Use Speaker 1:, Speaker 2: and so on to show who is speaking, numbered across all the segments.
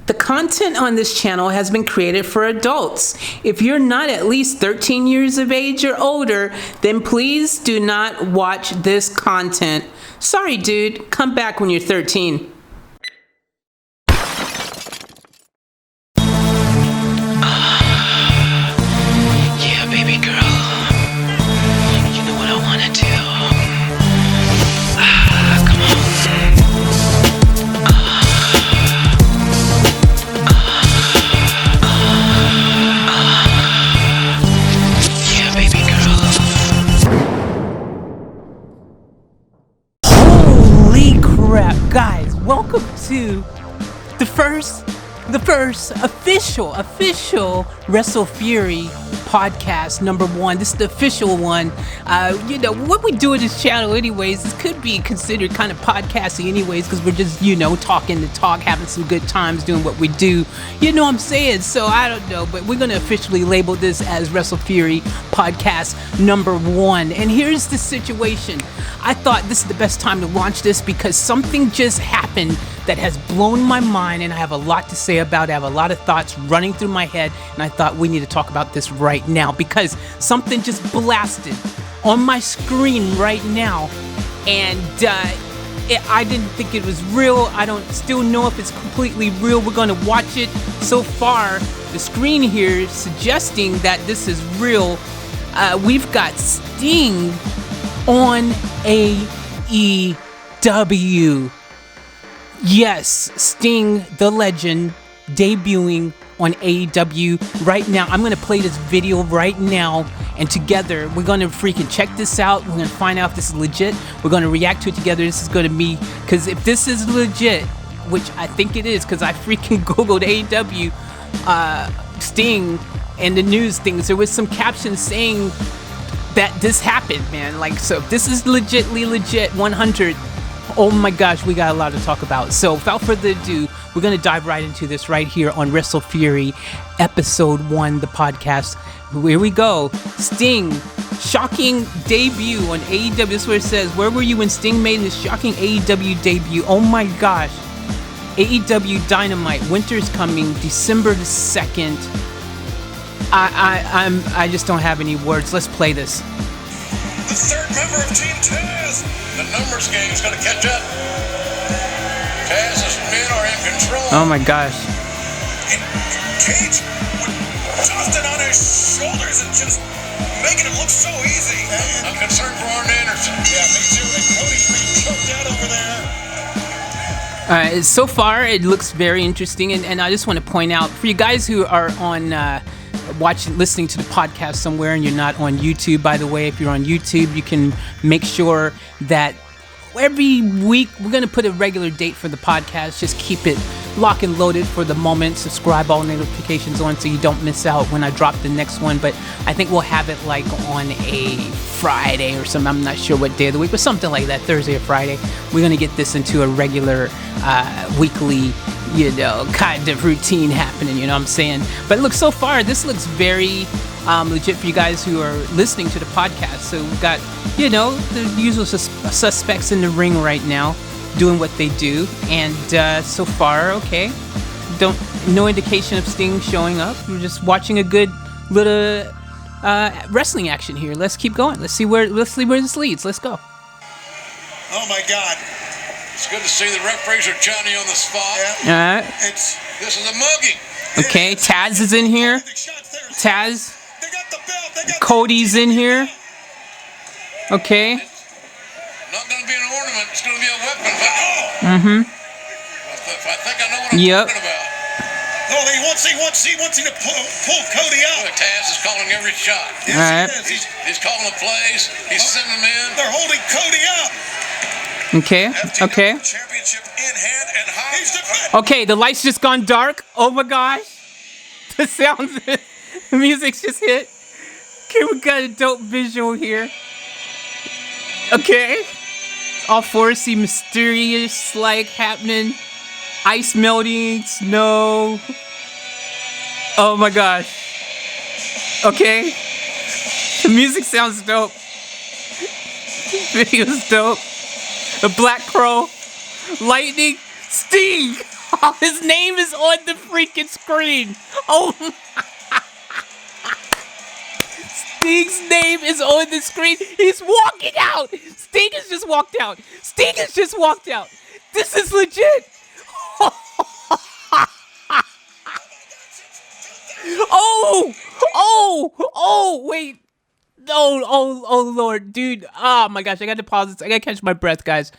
Speaker 1: The content on this channel has been created for adults. If you're not at least 13 years of age or older, then please do not watch this content. Sorry, dude. Come back when you're 13.
Speaker 2: Yeah, baby girl. You know what I want to do. Come on. Yeah, baby girl.
Speaker 1: Holy crap, guys. Welcome to the first official WrestleFury podcast, number 1. This is the official one. What we do in this channel anyways, this could be considered kind of podcasting anyways, because we're just, talking the talk, having some good times doing what we do. You know what I'm saying? So I don't know, but we're going to officially label this as WrestleFury podcast number 1. And here's the situation. I thought this is the best time to launch this because something just happened that has blown my mind, and I have a lot to say about it. I have a lot of thoughts running through my head, and I thought we need to talk about this right now because something just blasted on my screen right now, and I didn't think it was real. I don't still know if it's completely real. We're going to watch it. So far, the screen here is suggesting that this is real. We've got Sting on AEW. Yes, Sting, the legend, debuting on AEW right now. I'm going to play this video right now, and together we're going to freaking check this out. We're going to find out if this is legit. We're going to react to it together. This is going to be, because if this is legit, which I think it is, because I freaking Googled AEW Sting and the news things, there was some captions saying that this happened, man. Like, so if this is legit 100, oh my gosh, we got a lot to talk about. So without further ado, we're going to dive right into this right here on WrestleFury episode 1, the podcast. Here we go. Sting, shocking debut on AEW. This is where it says, where were you when Sting made his shocking AEW debut? Oh my gosh. AEW Dynamite, winter's coming, December the 2nd. I just don't have any words. Let's play this.
Speaker 3: The third member of Team Taz. The numbers game is going to catch up. Taz's men are in control.
Speaker 1: Oh my gosh.
Speaker 3: And Cage with Justin on his shoulders and just making it look so easy. I'm concerned for Arn Anderson. Yeah, me too. And Cody's being choked out over there.
Speaker 1: Alright, so far it looks very interesting, and I just want to point out, for you guys who are on listening to the podcast somewhere and you're not on YouTube, by the way, if you're on YouTube, you can make sure that every week we're going to put a regular date for the podcast. Just keep it lock and loaded for the moment. Subscribe, all notifications on, so you don't miss out when I drop the next one. But I think we'll have it like on a Friday or something. I'm not sure what day of the week, but something like that, Thursday or Friday. We're going to get this into a regular weekly, kind of routine happening, you know what I'm saying? But look, so far, this looks very legit for you guys who are listening to the podcast. So we've got, the usual suspects in the ring right now doing what they do. And so far, okay. No indication of Sting showing up. We're just watching a good little wrestling action here. Let's keep going. Let's see where this leads. Let's go.
Speaker 3: Oh my God. It's good to see the referees are Johnny on the spot.
Speaker 1: Yeah.
Speaker 3: This is a mugging.
Speaker 1: Okay, Taz is in here. Taz. Cody's in here. Okay.
Speaker 3: Not going to be an ornament. It's going to be a weapon.
Speaker 1: Mm-hmm.
Speaker 3: I think I know what I'm talking about. Oh, he wants him to pull Cody out. Look, Taz is calling every shot. Yes, all right. He's calling the plays. He's sending them in. They're holding Cody up.
Speaker 1: Okay.
Speaker 3: Championship in hand and high.
Speaker 1: Okay, the light's just gone dark. Oh my gosh. The sounds, the music's just hit. Okay, we got a dope visual here. Okay. All foresty, mysterious, like, happening. Ice melting, snow. Oh my gosh. Okay. The music sounds dope. The video's dope. The Black Crow. Lightning. Sting. His name is on the freaking screen. Oh, Sting's name is on the screen. He's walking out. Sting has just walked out. Sting has just walked out. This is legit. Wait. Oh, Lord, dude. Oh, my gosh. I got to pause this. I got to catch my breath, guys.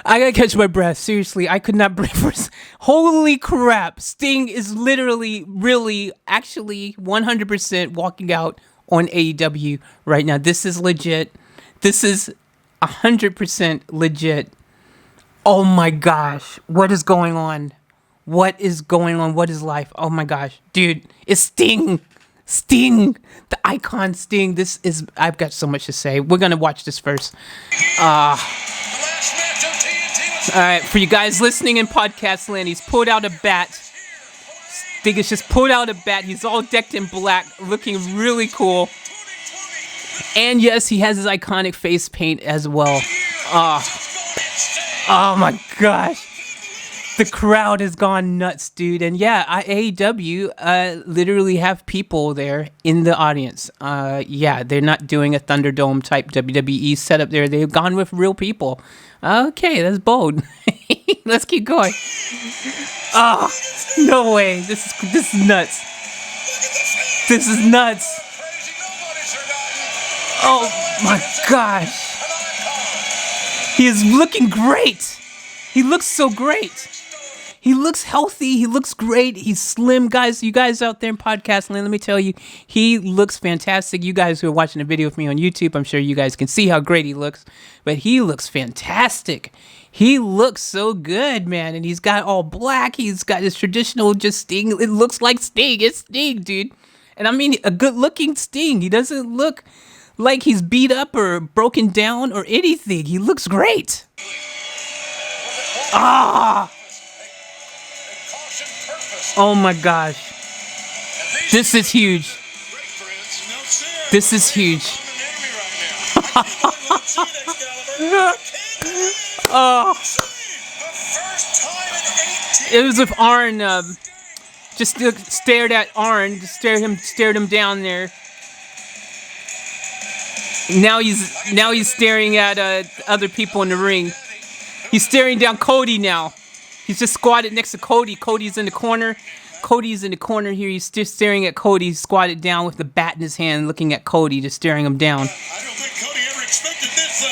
Speaker 1: I got to catch my breath. Seriously, I could not breathe for... Holy crap. Sting is literally, really, actually 100% walking out on AEW right now. This is legit. This is 100% legit. Oh, my gosh. What is going on? What is going on? What is life? Oh, my gosh. Dude, it's Sting. Sting, the icon Sting. This is, I've got so much to say. We're going to watch this first. All right, for you guys listening in podcast land, he's pulled out a bat. Sting has just pulled out a bat. He's all decked in black, looking really cool. And yes, he has his iconic face paint as well. Oh my gosh. The crowd has gone nuts, dude. And yeah, AEW literally have people there in the audience. Yeah, they're not doing a Thunderdome type WWE setup there. They've gone with real people. Okay, that's bold. Let's keep going. Oh, no way. This is nuts. This is nuts. Oh my gosh. He is looking great. He looks so great. He looks healthy. He looks great. He's slim, guys. You guys out there in podcast land, let me tell you, he looks fantastic. You guys who are watching the video with me on YouTube, I'm sure you guys can see how great he looks. But he looks fantastic. He looks so good, man. And he's got all black. He's got his traditional just Sting. It looks like Sting. It's Sting, dude. And I mean, a good-looking Sting. He doesn't look like he's beat up or broken down or anything. He looks great. Oh my gosh. This is huge. This is huge. Oh. It was with Arn, just stared at Arn, just stared him down there. Now he's staring at other people in the ring. He's staring down Cody now. He's just squatted next to Cody. Cody's in the corner. Cody's in the corner here. He's just staring at Cody. He's squatted down with the bat in his hand, looking at Cody, just staring him down.
Speaker 3: I don't think Cody ever expected this, though.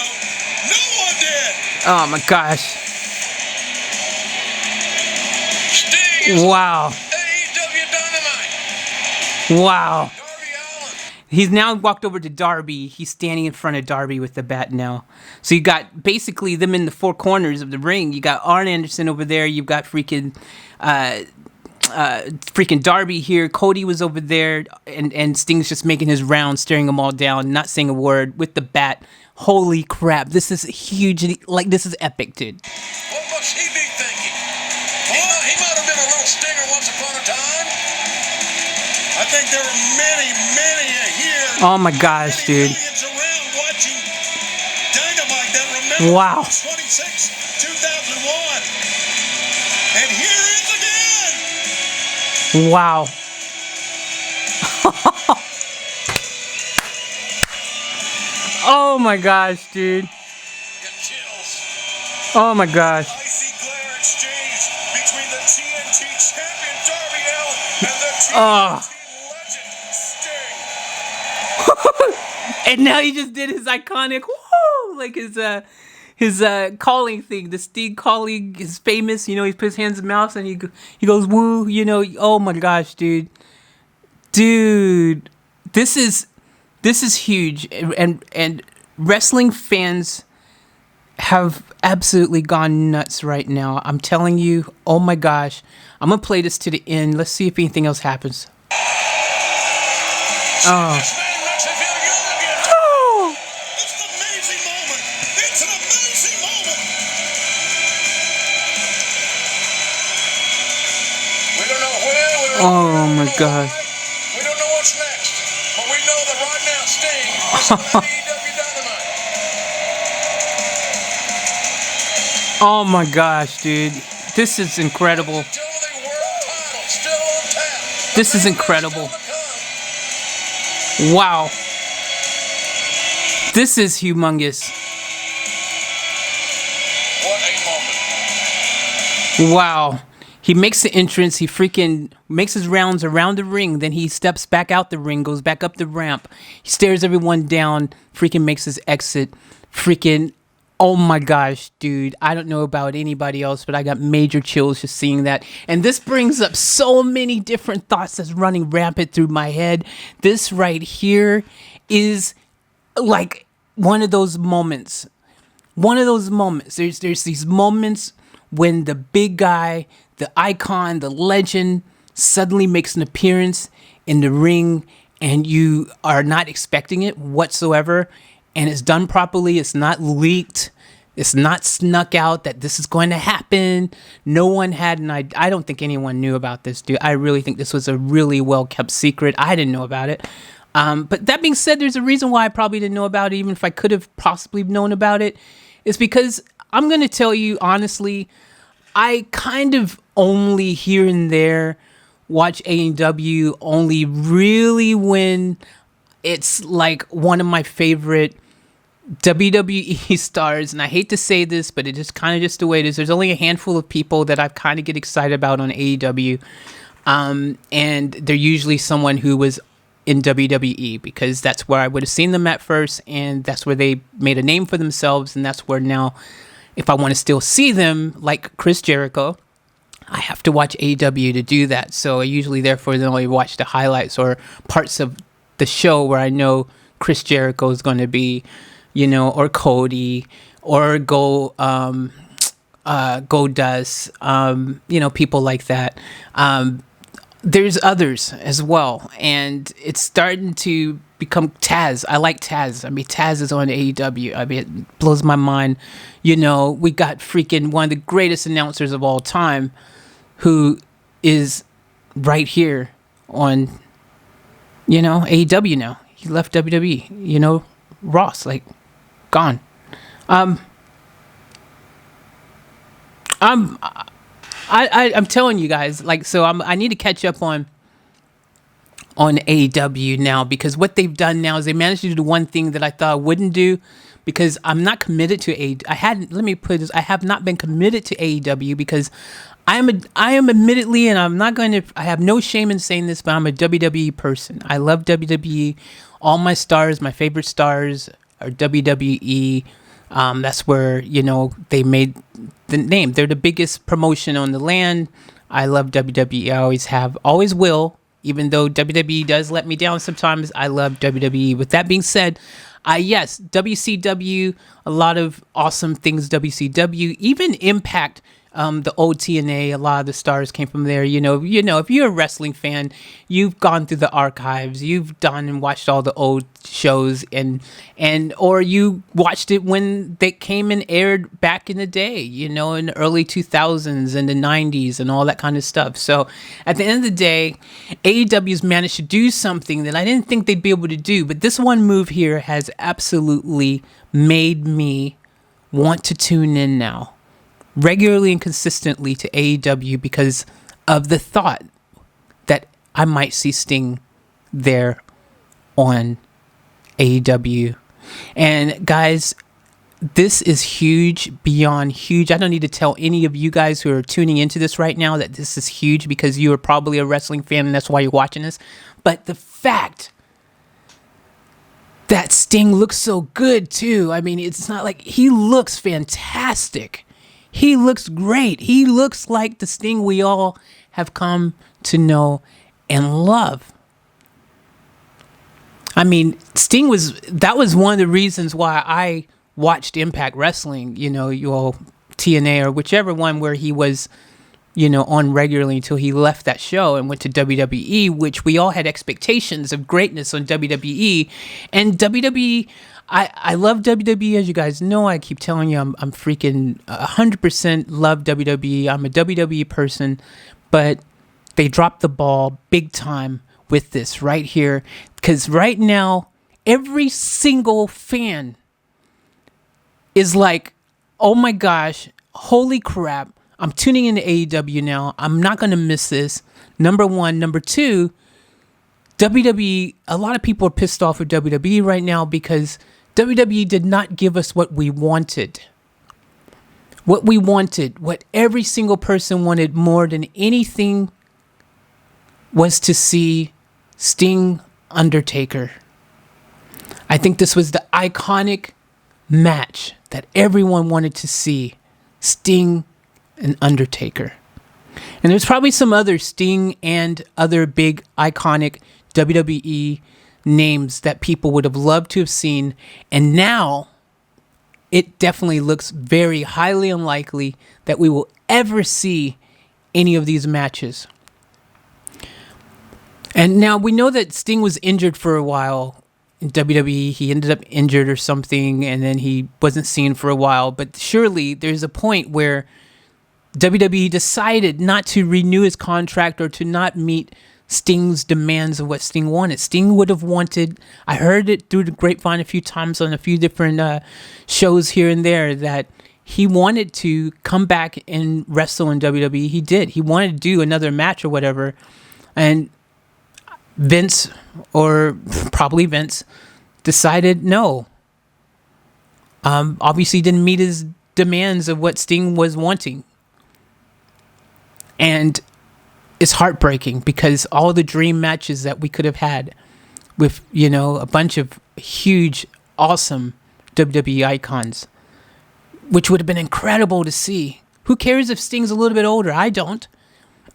Speaker 3: No one did.
Speaker 1: Oh my gosh.
Speaker 3: Sting.
Speaker 1: Wow.
Speaker 3: AEW Dynamite.
Speaker 1: Wow.
Speaker 3: Darby Allin.
Speaker 1: He's now walked over to Darby. He's standing in front of Darby with the bat now. So you got basically them in the four corners of the ring. You got Arn Anderson over there. You've got freaking Darby here. Cody was over there, and Sting's just making his round, staring them all down, not saying a word with the bat. Holy crap! This is huge. Like, this is epic, dude.
Speaker 3: What must he be thinking? He might have been a little stinger once upon a time. I think there were many here.
Speaker 1: Oh my gosh, dude.
Speaker 3: Millions around watching Dynamite that remember
Speaker 1: Wow.
Speaker 3: 26, 2001. And here he is again.
Speaker 1: Wow. Oh my gosh, dude.
Speaker 3: Got chills.
Speaker 1: Oh my gosh.
Speaker 3: Icy glare exchange between the TNT champion Darby Allin and the TNT
Speaker 1: Oh.
Speaker 3: legend Sting.
Speaker 1: And now he just did his iconic woo, like his calling thing. The Sting calling is famous. You know, he puts his hands in his mouth and he goes woo. You know, oh my gosh, dude, this is huge, and wrestling fans have absolutely gone nuts right now. I'm telling you, oh my gosh, I'm gonna play this to the end. Let's see if anything else happens. Oh.
Speaker 3: This man makes me feel young again.
Speaker 1: Oh.
Speaker 3: It's an amazing moment. It's an amazing moment. We don't know where. We don't
Speaker 1: Oh
Speaker 3: know
Speaker 1: my
Speaker 3: why.
Speaker 1: God.
Speaker 3: We don't know what's next. But we know that right now Sting is on AEW Dynamite.
Speaker 1: Oh my gosh, dude. This is incredible. This is incredible. Wow. This is humongous. Wow. He makes the entrance. He freaking makes his rounds around the ring. Then he steps back out the ring, goes back up the ramp. He stares everyone down, freaking makes his exit. Freaking, oh my gosh, dude. I don't know about anybody else, but I got major chills just seeing that. And this brings up so many different thoughts that's running rampant through my head. This right here is like one of those moments. One of those moments. There's these moments when the big guy, the icon, the legend suddenly makes an appearance in the ring and you are not expecting it whatsoever, and it's done properly. It's not leaked. It's not snuck out that this is going to happen. No one had an idea. I don't think anyone knew about this, dude. I really think this was a really well-kept secret. I didn't know about it. But that being said, there's a reason why I probably didn't know about it, even if I could have possibly known about it. It's because I'm going to tell you honestly, I kind of only here and there watch AEW only really when it's like one of my favorite WWE stars. And I hate to say this, but it is kind of just the way it is. There's only a handful of people that I kind of get excited about on AEW. And they're usually someone who was in WWE because that's where I would have seen them at first. And that's where they made a name for themselves. And that's where now, if I want to still see them, like Chris Jericho, I have to watch AEW to do that. So I usually, therefore, only watch the highlights or parts of the show where I know Chris Jericho is going to be, you know, or Cody, or Goldust, you know, people like that. There's others as well, and it's starting to become Taz. I like Taz. I mean, Taz is on AEW. I mean, it blows my mind. You know, we got freaking one of the greatest announcers of all time, who is right here on, you know, AEW now. He left WWE. You know, Ross, like, gone. I'm telling you guys, like, so I need to catch up on AEW now, because what they've done now is they managed to do the one thing that I thought I wouldn't do, because I'm not committed to AEW. I have not been committed to AEW because I am admittedly, and I have no shame in saying this, but I'm a WWE person. I love WWE. All my stars, my favorite stars are WWE. That's where, you know, they made the name. They're the biggest promotion on the land. I love WWE. I always have, always will. Even though WWE does let me down sometimes, I love WWE. With that being said, yes, WCW, a lot of awesome things, WCW, even Impact, the old TNA, a lot of the stars came from there. You know, if you're a wrestling fan, you've gone through the archives, you've done and watched all the old shows, or you watched it when they came and aired back in the day, you know, in the early 2000s and the 90s and all that kind of stuff. So at the end of the day, AEW's managed to do something that I didn't think they'd be able to do, but this one move here has absolutely made me want to tune in now, regularly and consistently, to AEW, because of the thought that I might see Sting there on AEW. And guys, this is huge, beyond huge. I don't need to tell any of you guys who are tuning into this right now that this is huge, because you are probably a wrestling fan and that's why you're watching this. But the fact that Sting looks so good too. I mean, it's not like, he looks fantastic. He looks great. He looks like the Sting we all have come to know and love. I mean, that was one of the reasons why I watched Impact Wrestling, you know, TNA or whichever one where he was, you know, on regularly until he left that show and went to WWE, which we all had expectations of greatness on WWE. And WWE, I love WWE, as you guys know. I keep telling you, I'm freaking 100% love WWE. I'm a WWE person, but they dropped the ball big time with this right here, because right now every single fan is like, oh my gosh, holy crap, I'm tuning into AEW now. I'm not going to miss this. Number one. Number two, WWE, a lot of people are pissed off with WWE right now because WWE did not give us what we wanted. What we wanted, what every single person wanted more than anything, was to see Sting Undertaker. I think this was the iconic match that everyone wanted to see. Sting and Undertaker. And there's probably some other Sting and other big iconic WWE names that people would have loved to have seen. And now it definitely looks very highly unlikely that we will ever see any of these matches. And now we know that Sting was injured for a while in WWE. He ended up injured or something, and then he wasn't seen for a while. But surely there's a point where WWE decided not to renew his contract or to not meet Sting's demands of what Sting wanted. Sting would have wanted, I heard it through the grapevine a few times on a few different shows here and there, that he wanted to come back and wrestle in WWE. He did. He wanted to do another match or whatever. And Vince, or probably Vince, decided no. Obviously didn't meet his demands of what Sting was wanting. And it's heartbreaking because all the dream matches that we could have had with, you know, a bunch of huge, awesome WWE icons, which would have been incredible to see. Who cares if Sting's a little bit older? I don't.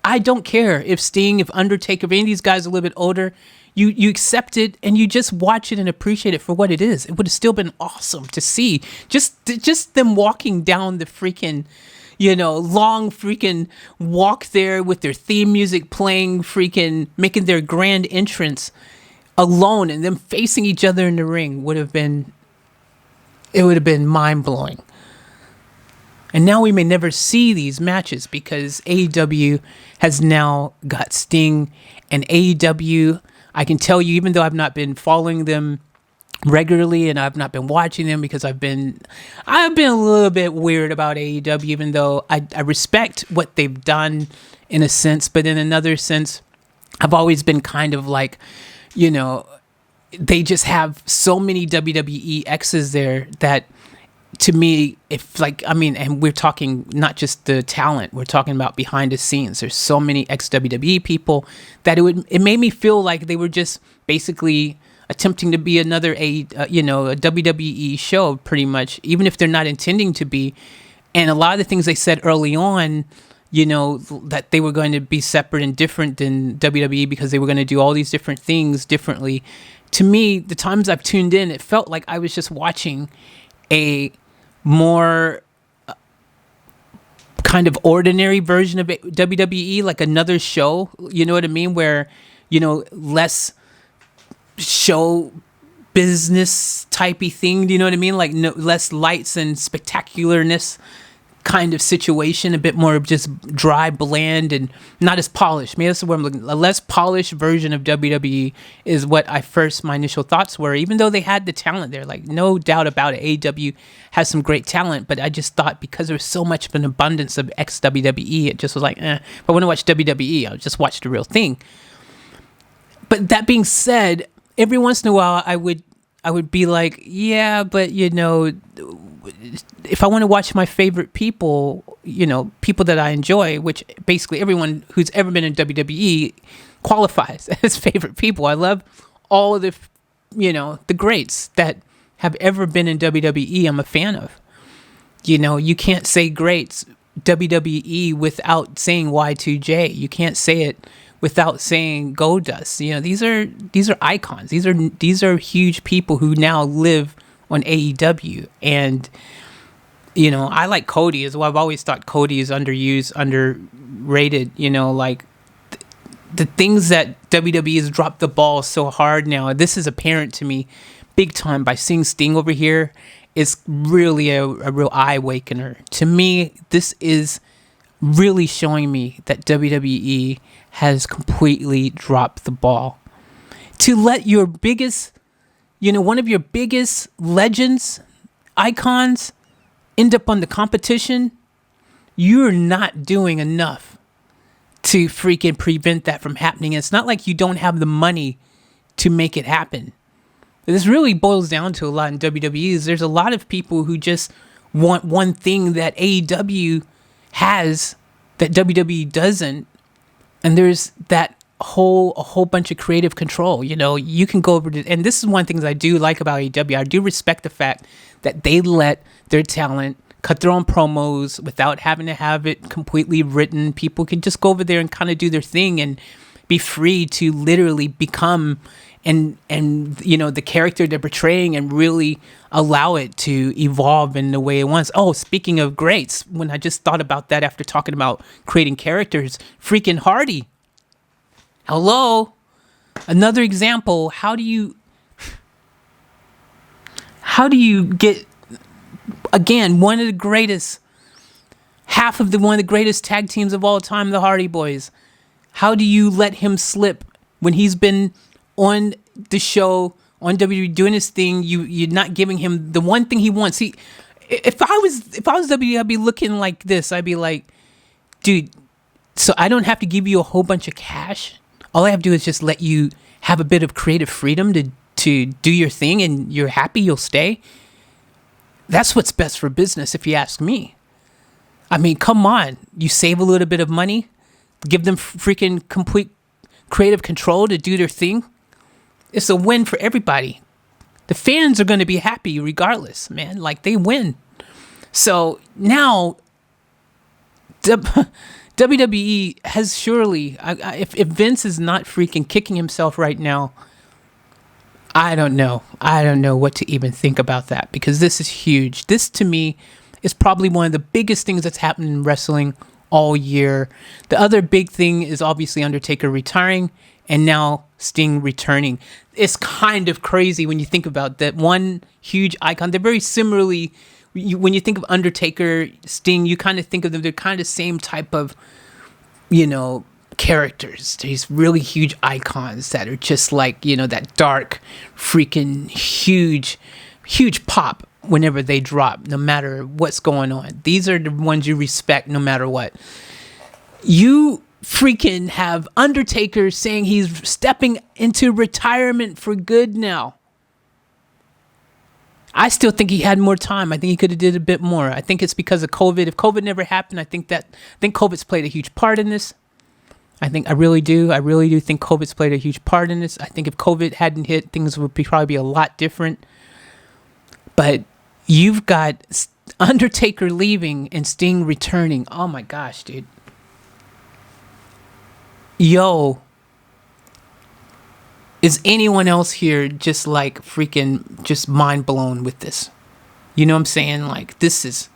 Speaker 1: I don't care if Sting, if Undertaker, if any of these guys are a little bit older. You accept it and you just watch it and appreciate it for what it is. It would have still been awesome to see. Just them walking down the freaking, you know, long freaking walk there with their theme music playing, freaking making their grand entrance alone, and them facing each other in the ring would have been mind-blowing. And now we may never see these matches because AEW has now got Sting, and AEW, I can tell you, even though I've not been following them regularly and I've not been watching them because I've been a little bit weird about AEW, even though I respect what they've done in a sense, but in another sense, I've always been kind of like, you know, they just have so many WWE X's there that, to me, if like, I mean, and we're talking not just the talent, we're talking about behind the scenes. There's so many ex-WWE people that it made me feel like they were just basically attempting to be another a WWE show, pretty much, even if they're not intending to be. And a lot of the things they said early on, you know, that they were going to be separate and different than WWE because they were going to do all these different things differently. To me, the times I've tuned in, it felt like I was just watching a more kind of ordinary version of WWE, like another show, you know what I mean? Where, you know, less show business typey thing, do you know what I mean? Like less lights and spectacularness kind of situation, a bit more of just dry, bland, and not as polished. Maybe that's where I'm looking. A less polished version of WWE is what my initial thoughts were, even though they had the talent there. Like, no doubt about it, AEW has some great talent, but I just thought because there was so much of an abundance of ex-WWE, it just was like, if I want to watch WWE, I'll just watch the real thing. But that being said, every once in a while, I would be like, yeah, but, you know, if I want to watch my favorite people, you know, people that I enjoy, which basically everyone who's ever been in WWE qualifies as favorite people. I love all of the, you know, the greats that have ever been in WWE. I'm a fan of. You know, you can't say greats WWE without saying Y2J. You can't say it without saying Goldust. You know, these are icons. These are huge people who now live on AEW. And, you know, I like Cody as well. I've always thought Cody is underused, underrated. You know, like the things that WWE has dropped the ball so hard now. This is apparent to me big time by seeing Sting over here. Is really a real eye awakener. To me, this is really showing me that WWE has completely dropped the ball. To let your biggest, you know, one of your biggest legends, icons, end up on the competition, you're not doing enough to freaking prevent that from happening. It's not like you don't have the money to make it happen. This really boils down to a lot in WWE. There's a lot of people who just want one thing that AEW has that WWE doesn't, and there's that a whole bunch of creative control. You know, you can go over to, and this is one of the things I do like about AEW. I do respect the fact that they let their talent cut their own promos without having to have it completely written. People can just go over there and kind of do their thing and be free to literally become and you know, the character they're portraying, and really allow it to evolve in the way it wants. Oh, speaking of greats, when I just thought about that after talking about creating characters, freaking Hardy. Hello, another example. How do you get, again, one of the greatest tag teams of all time, the Hardy Boys? How do you let him slip when he's been on the show, on WWE, doing his thing? You're not giving him the one thing he wants. See, if I was WWE, I'd be looking like this. I'd be like, dude, so I don't have to give you a whole bunch of cash. All I have to do is just let you have a bit of creative freedom to do your thing, and you're happy, you'll stay. That's what's best for business, if you ask me. I mean, come on. You save a little bit of money, give them freaking complete creative control to do their thing. It's a win for everybody. The fans are going to be happy regardless, man. Like, they win. So now, WWE has surely, if Vince is not freaking kicking himself right now, I don't know. I don't know what to even think about that, because this is huge. This, to me, is probably one of the biggest things that's happened in wrestling all year. The other big thing is obviously Undertaker retiring, and now Sting returning. It's kind of crazy when you think about that. One huge icon. They're very similarly, when you think of Undertaker, Sting, you kind of think of them, they're kind of the same type of, you know, characters. These really huge icons that are just like, you know, that dark, freaking huge pop whenever they drop, no matter what's going on. These are the ones you respect no matter what. You freaking have Undertaker saying he's stepping into retirement for good now. I still think he had more time. I think he could have did a bit more. I think it's because of COVID. If COVID never happened, I think COVID's played a huge part in this. I really do think COVID's played a huge part in this. I think if COVID hadn't hit, things would probably be a lot different. But you've got Undertaker leaving and Sting returning. Oh my gosh, dude. Yo, is anyone else here just like freaking just mind blown with this? You know what I'm saying? Like, this is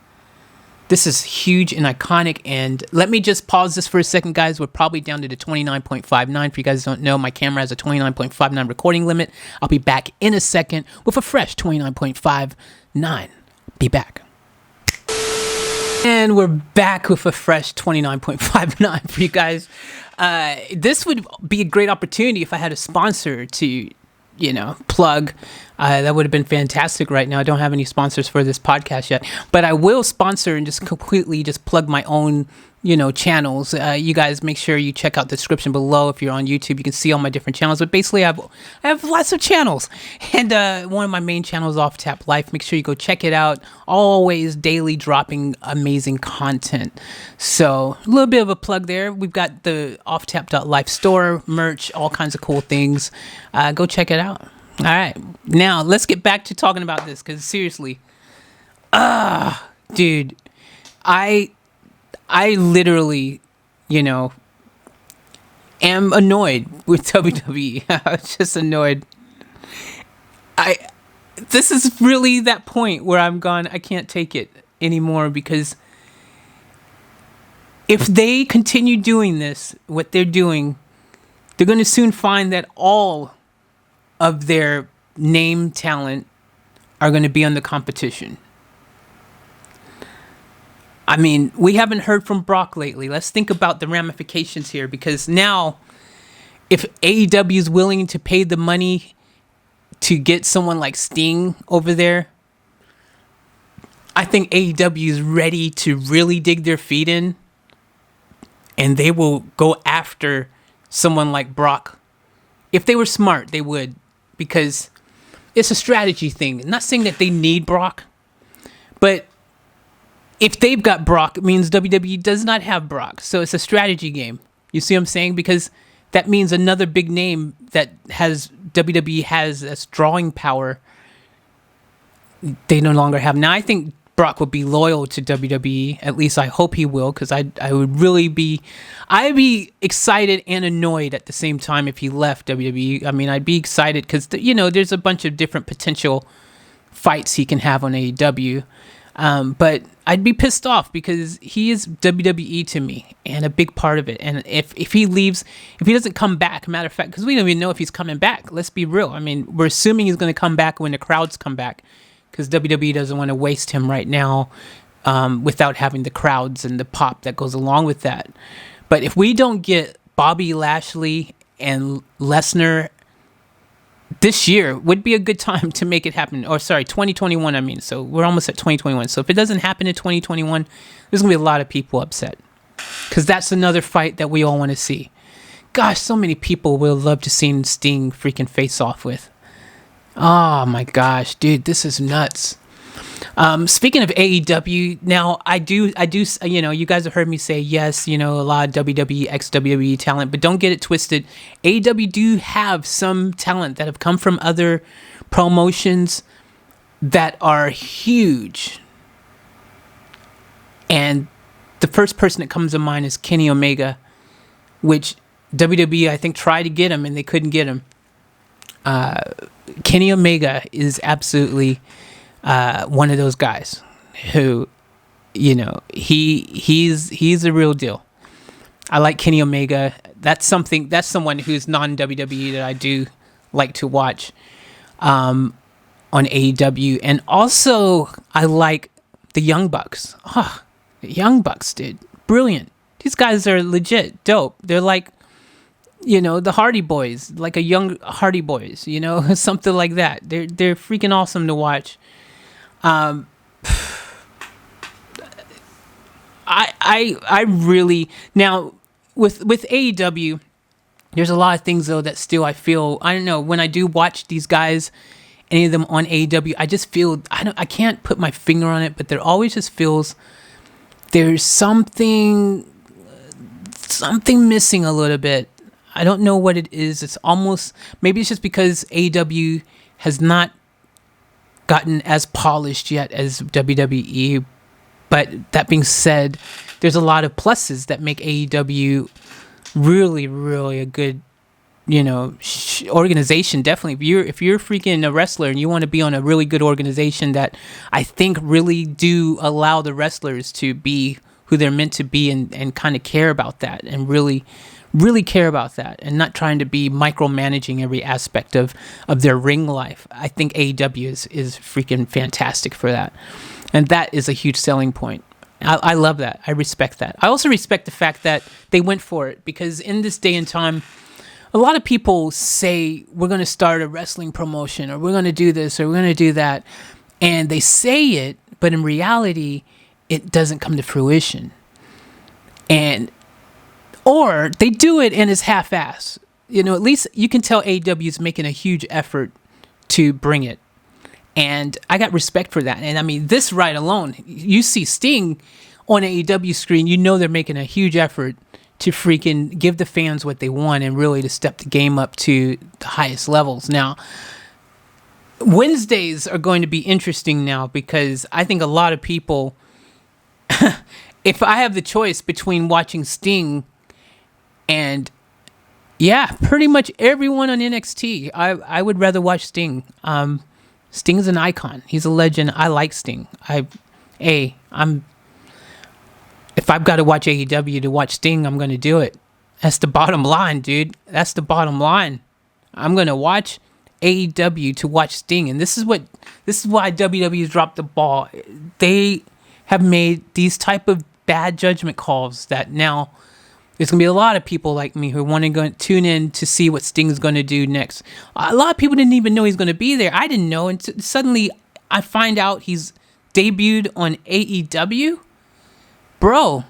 Speaker 1: huge and iconic. And let me just pause this for a second, guys. We're probably down to the 29.59. For you guys who don't know, my camera has a 29.59 recording limit. I'll be back in a second with a fresh 29.59. Be back. And we're back with a fresh 29.59 for you guys. This would be a great opportunity if I had a sponsor to, you know, plug. That would have been fantastic right now. I don't have any sponsors for this podcast yet, but I will sponsor and just completely just plug my own, you know, channels. You guys make sure you check out the description below. If you're on YouTube, you can see all my different channels, but basically I have lots of channels, and one of my main channels is Off Tap Life. Make sure you go check it out. Always daily dropping amazing content. So a little bit of a plug there. We've got the offtap.life store, merch, all kinds of cool things. Go check it out. All right, now let's get back to talking about this, because seriously, dude, I literally, you know, am annoyed with WWE. I'm just annoyed. This is really that point where I'm gone, I can't take it anymore, because if they continue doing this, what they're doing, they're going to soon find that all of their name talent are going to be on the competition. I mean, we haven't heard from Brock lately. Let's think about the ramifications here, because now if AEW is willing to pay the money to get someone like Sting over there, I think AEW is ready to really dig their feet in, and they will go after someone like Brock. If they were smart, they would, because it's a strategy thing. I'm not saying that they need Brock, but if they've got Brock, it means WWE does not have Brock. So it's a strategy game. You see what I'm saying? Because that means another big name that has WWE has as drawing power, they no longer have. Now, I think Brock will be loyal to WWE. At least I hope he will, because I would really be... I'd be excited and annoyed at the same time if he left WWE. I mean, I'd be excited because, there's a bunch of different potential fights he can have on AEW. But I'd be pissed off because he is WWE to me and a big part of it. And if he leaves, if he doesn't come back, matter of fact, because we don't even know if he's coming back. Let's be real. I mean, we're assuming he's going to come back when the crowds come back, because WWE doesn't want to waste him right now without having the crowds and the pop that goes along with that. But if we don't get Bobby Lashley and Lesnar this year, would be a good time to make it happen. Or sorry, 2021, I mean. So we're almost at 2021. So if it doesn't happen in 2021, there's going to be a lot of people upset, because that's another fight that we all want to see. Gosh, so many people will love to see Sting freaking face off with. Oh my gosh, dude, this is nuts. Speaking of AEW, now I do, you guys have heard me say yes, a lot of WWE, ex-WWE talent, but don't get it twisted. AEW do have some talent that have come from other promotions that are huge. And the first person that comes to mind is Kenny Omega, which WWE, I think, tried to get him and they couldn't get him. Kenny Omega is absolutely one of those guys who, he's a real deal. I like Kenny Omega. That's someone who's non-WWE that I do like to watch on AEW. And also, I like the Young Bucks. Oh, the Young Bucks, dude. Brilliant. These guys are legit dope. They're like, the Hardy Boys, like a young Hardy Boys, something like that. They're freaking awesome to watch. I really, now with AEW, there's a lot of things though that still I feel, I don't know, when I do watch these guys, any of them on AEW, I just feel, I can't put my finger on it, but there always just feels there's something missing a little bit. I don't know what it is. It's almost, maybe it's just because AEW has not gotten as polished yet as WWE. But that being said, there's a lot of pluses that make AEW really, really a good, organization. Definitely, if you're freaking a wrestler and you want to be on a really good organization that I think really do allow the wrestlers to be who they're meant to be and kind of care about that and really care about that and not trying to be micromanaging every aspect of their ring life. I think AEW is freaking fantastic for that. And that is a huge selling point. I love that. I respect that. I also respect the fact that they went for it, because in this day and time, a lot of people say, we're going to start a wrestling promotion, or we're going to do this, or we're going to do that. And they say it, but in reality, it doesn't come to fruition. Or they do it and it's half-assed. At least you can tell AEW is making a huge effort to bring it. And I got respect for that. And I mean, this right alone, you see Sting on AEW screen, they're making a huge effort to freaking give the fans what they want and really to step the game up to the highest levels. Now, Wednesdays are going to be interesting now, because I think a lot of people, if I have the choice between watching Sting and pretty much everyone on NXT, I would rather watch Sting. Sting's an icon. He's a legend. I like Sting. If I've got to watch AEW to watch Sting, I'm going to do it. That's the bottom line, dude. That's the bottom line. I'm going to watch AEW to watch Sting. And this is why WWE's dropped the ball. They have made these type of bad judgment calls that now there's going to be a lot of people like me who want to go tune in to see what Sting's going to do next. A lot of people didn't even know he's going to be there. I didn't know. And suddenly I find out he's debuted on AEW, bro.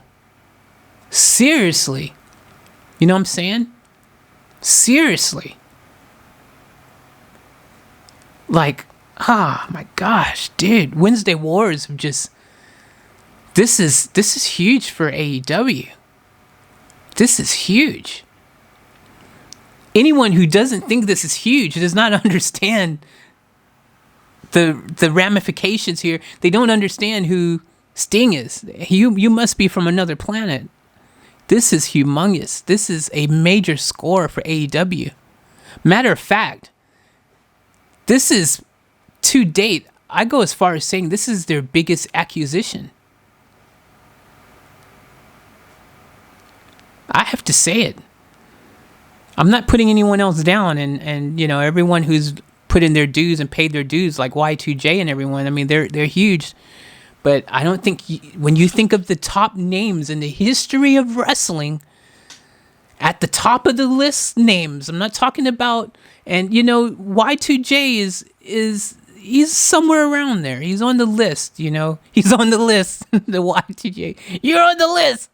Speaker 1: Seriously, you know what I'm saying? Seriously, like, my gosh, dude, Wednesday Wars have just. This is huge for AEW. This is huge. Anyone who doesn't think this is huge does not understand the ramifications here. They don't understand who Sting is. You must be from another planet. This is humongous. This is a major score for AEW. Matter of fact, this is, to date, I go as far as saying this is their biggest acquisition. I have to say it. I'm not putting anyone else down, and you know, everyone who's put in their dues and paid their dues, like Y2J and everyone. I mean, they're huge, but I don't think when you think of the top names in the history of wrestling, at the top of the list names, I'm not talking about, and you know, Y2J is he's somewhere around there. He's on the list. You know, he's on the list. The Y2J, you're on the list.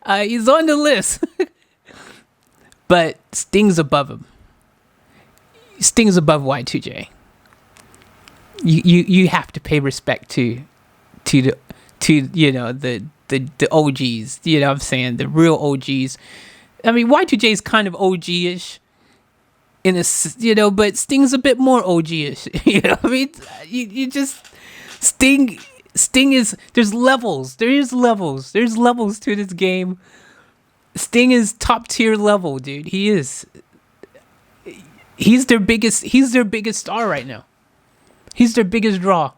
Speaker 1: He's on the list. But Sting's above him. Sting's above Y2J. You have to pay respect to you know the OGs. You know what I'm saying? The real OGs. I mean, Y2J is kind of OG-ish in a, you know, but Sting's a bit more OG-ish. You know what I mean? You just Sting is, there's levels. There's levels to this game. Sting is top tier level, dude. He is. He's their biggest star right now. He's their biggest draw.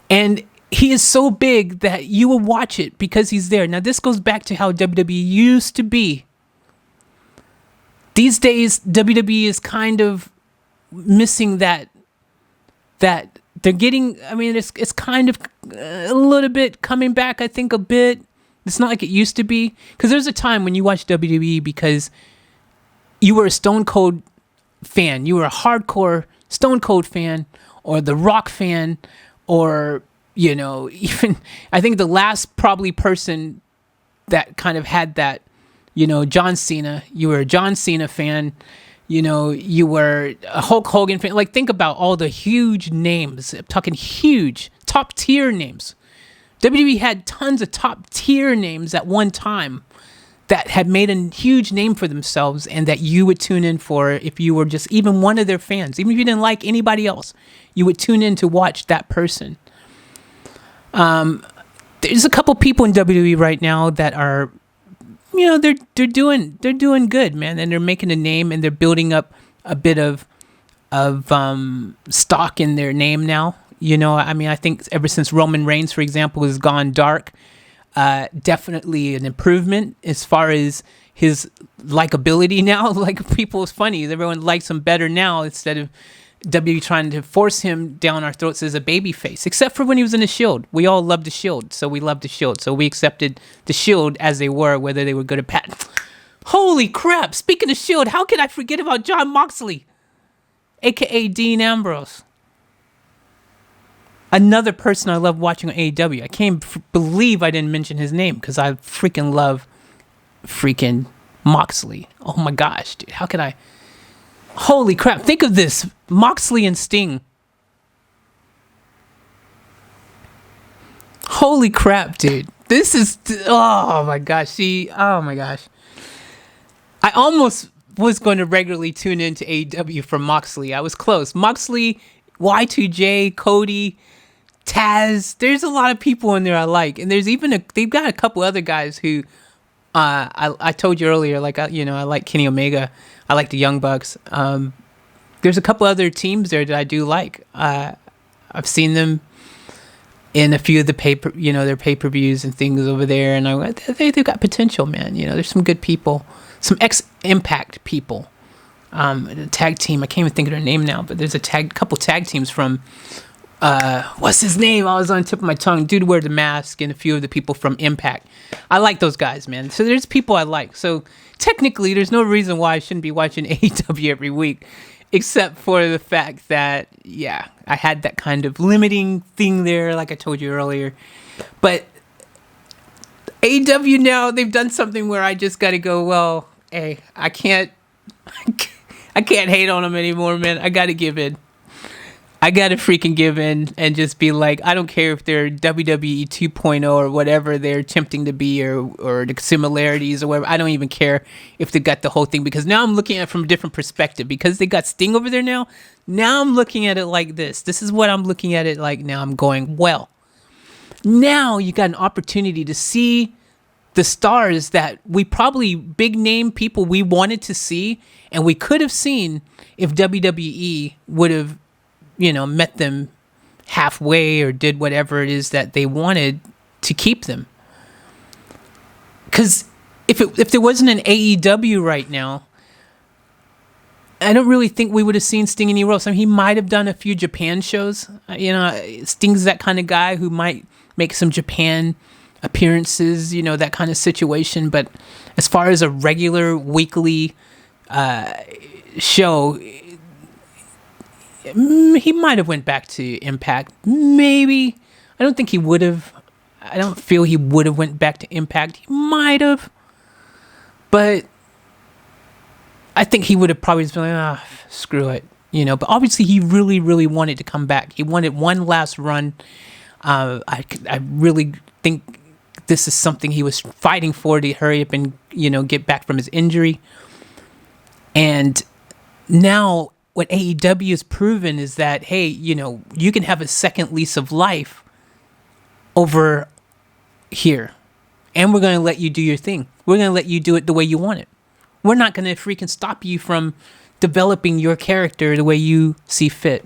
Speaker 1: And he is so big that you will watch it because he's there. Now this goes back to how WWE used to be. These days WWE is kind of missing that they're getting, I mean, it's kind of a little bit coming back, I think, a bit. It's not like it used to be. Because there's a time when you watched WWE because you were a Stone Cold fan. You were a hardcore Stone Cold fan or The Rock fan or, you know, even, I think the last probably person that kind of had that, you know, John Cena. You were a John Cena fan. You know, you were a Hulk Hogan fan. Like, think about all the huge names. I'm talking huge, top tier names. WWE had tons of top tier names at one time that had made a huge name for themselves and that you would tune in for if you were just even one of their fans. Even if you didn't like anybody else, you would tune in to watch that person. There's a couple people in WWE right now that are, you know, they're doing good, man, and they're making a name and they're building up a bit of stock in their name now. You know, I mean, I think ever since Roman Reigns, for example, has gone dark, definitely an improvement as far as his likability now. Like, people, it's funny. Everyone likes him better now instead of WWE trying to force him down our throats as a baby face, except for when he was in the Shield. We all loved the Shield, so we loved the Shield. So we accepted the Shield as they were, whether they were good or bad. Holy crap. Speaking of Shield, how can I forget about Jon Moxley, a.k.a. Dean Ambrose? Another person I love watching on AEW. I can't believe I didn't mention his name because I freaking love freaking Moxley. Oh my gosh, dude. How could I? Holy crap. Think of this. Moxley and Sting. Holy crap, dude. This is... Oh my gosh. See? Oh my gosh. I almost was going to regularly tune into AEW for Moxley. I was close. Moxley, Y2J, Cody, Taz. There's a lot of people in there I like, and there's even they've got a couple other guys who I told you earlier, like, you know, I like Kenny Omega, I like the Young Bucks. There's a couple other teams there that I do like. I've seen them in a few of the their pay-per-views and things over there, and they've got potential, man. You know, there's some good people, some ex-Impact people. The tag team, I can't even think of their name now, but there's a couple tag teams from what's his name? I was on the tip of my tongue. Dude wear the mask, and a few of the people from Impact. I like those guys, man. So there's people I like. So technically, there's no reason why I shouldn't be watching AEW every week. except for the fact that, yeah, I had that kind of limiting thing there, like I told you earlier. But AEW now, they've done something where I just got to go, well, hey, I can't hate on them anymore, man. I got to give in. I got to freaking give in and just be like, I don't care if they're WWE 2.0 or whatever they're attempting to be, or the similarities or whatever. I don't even care if they got the whole thing, because now I'm looking at it from a different perspective, because they got Sting over there now. Now I'm looking at it like this. This is what I'm looking at it like now. I'm going, well, now you got an opportunity to see the stars that we probably, big name people we wanted to see, and we could have seen if WWE would have, met them halfway or did whatever it is that they wanted to keep them. Because if there wasn't an AEW right now, I don't really think we would have seen Sting anywhere else. I mean, he might have done a few Japan shows. Sting's that kind of guy who might make some Japan appearances, that kind of situation. But as far as a regular weekly show, he might have went back to Impact. Maybe. I don't think he would have. I don't feel he would have went back to Impact. He might have. But I think he would have probably been like, screw it. But obviously he really, really wanted to come back. He wanted one last run. I really think this is something he was fighting for, to hurry up and, get back from his injury. And now what AEW has proven is that, hey, you can have a second lease of life over here. And we're going to let you do your thing. We're going to let you do it the way you want it. We're not going to freaking stop you from developing your character the way you see fit.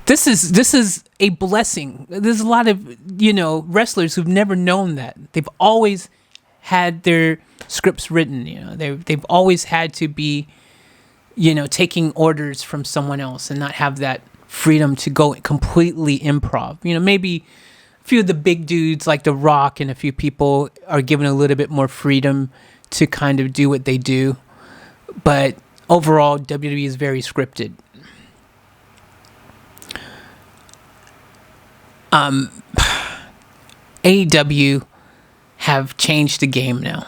Speaker 1: This is a blessing. There's a lot of, wrestlers who've never known that. They've always had their scripts written, they've always had to be, taking orders from someone else and not have that freedom to go completely improv. Maybe a few of the big dudes like The Rock and a few people are given a little bit more freedom to kind of do what they do. But overall, WWE is very scripted. AEW have changed the game now.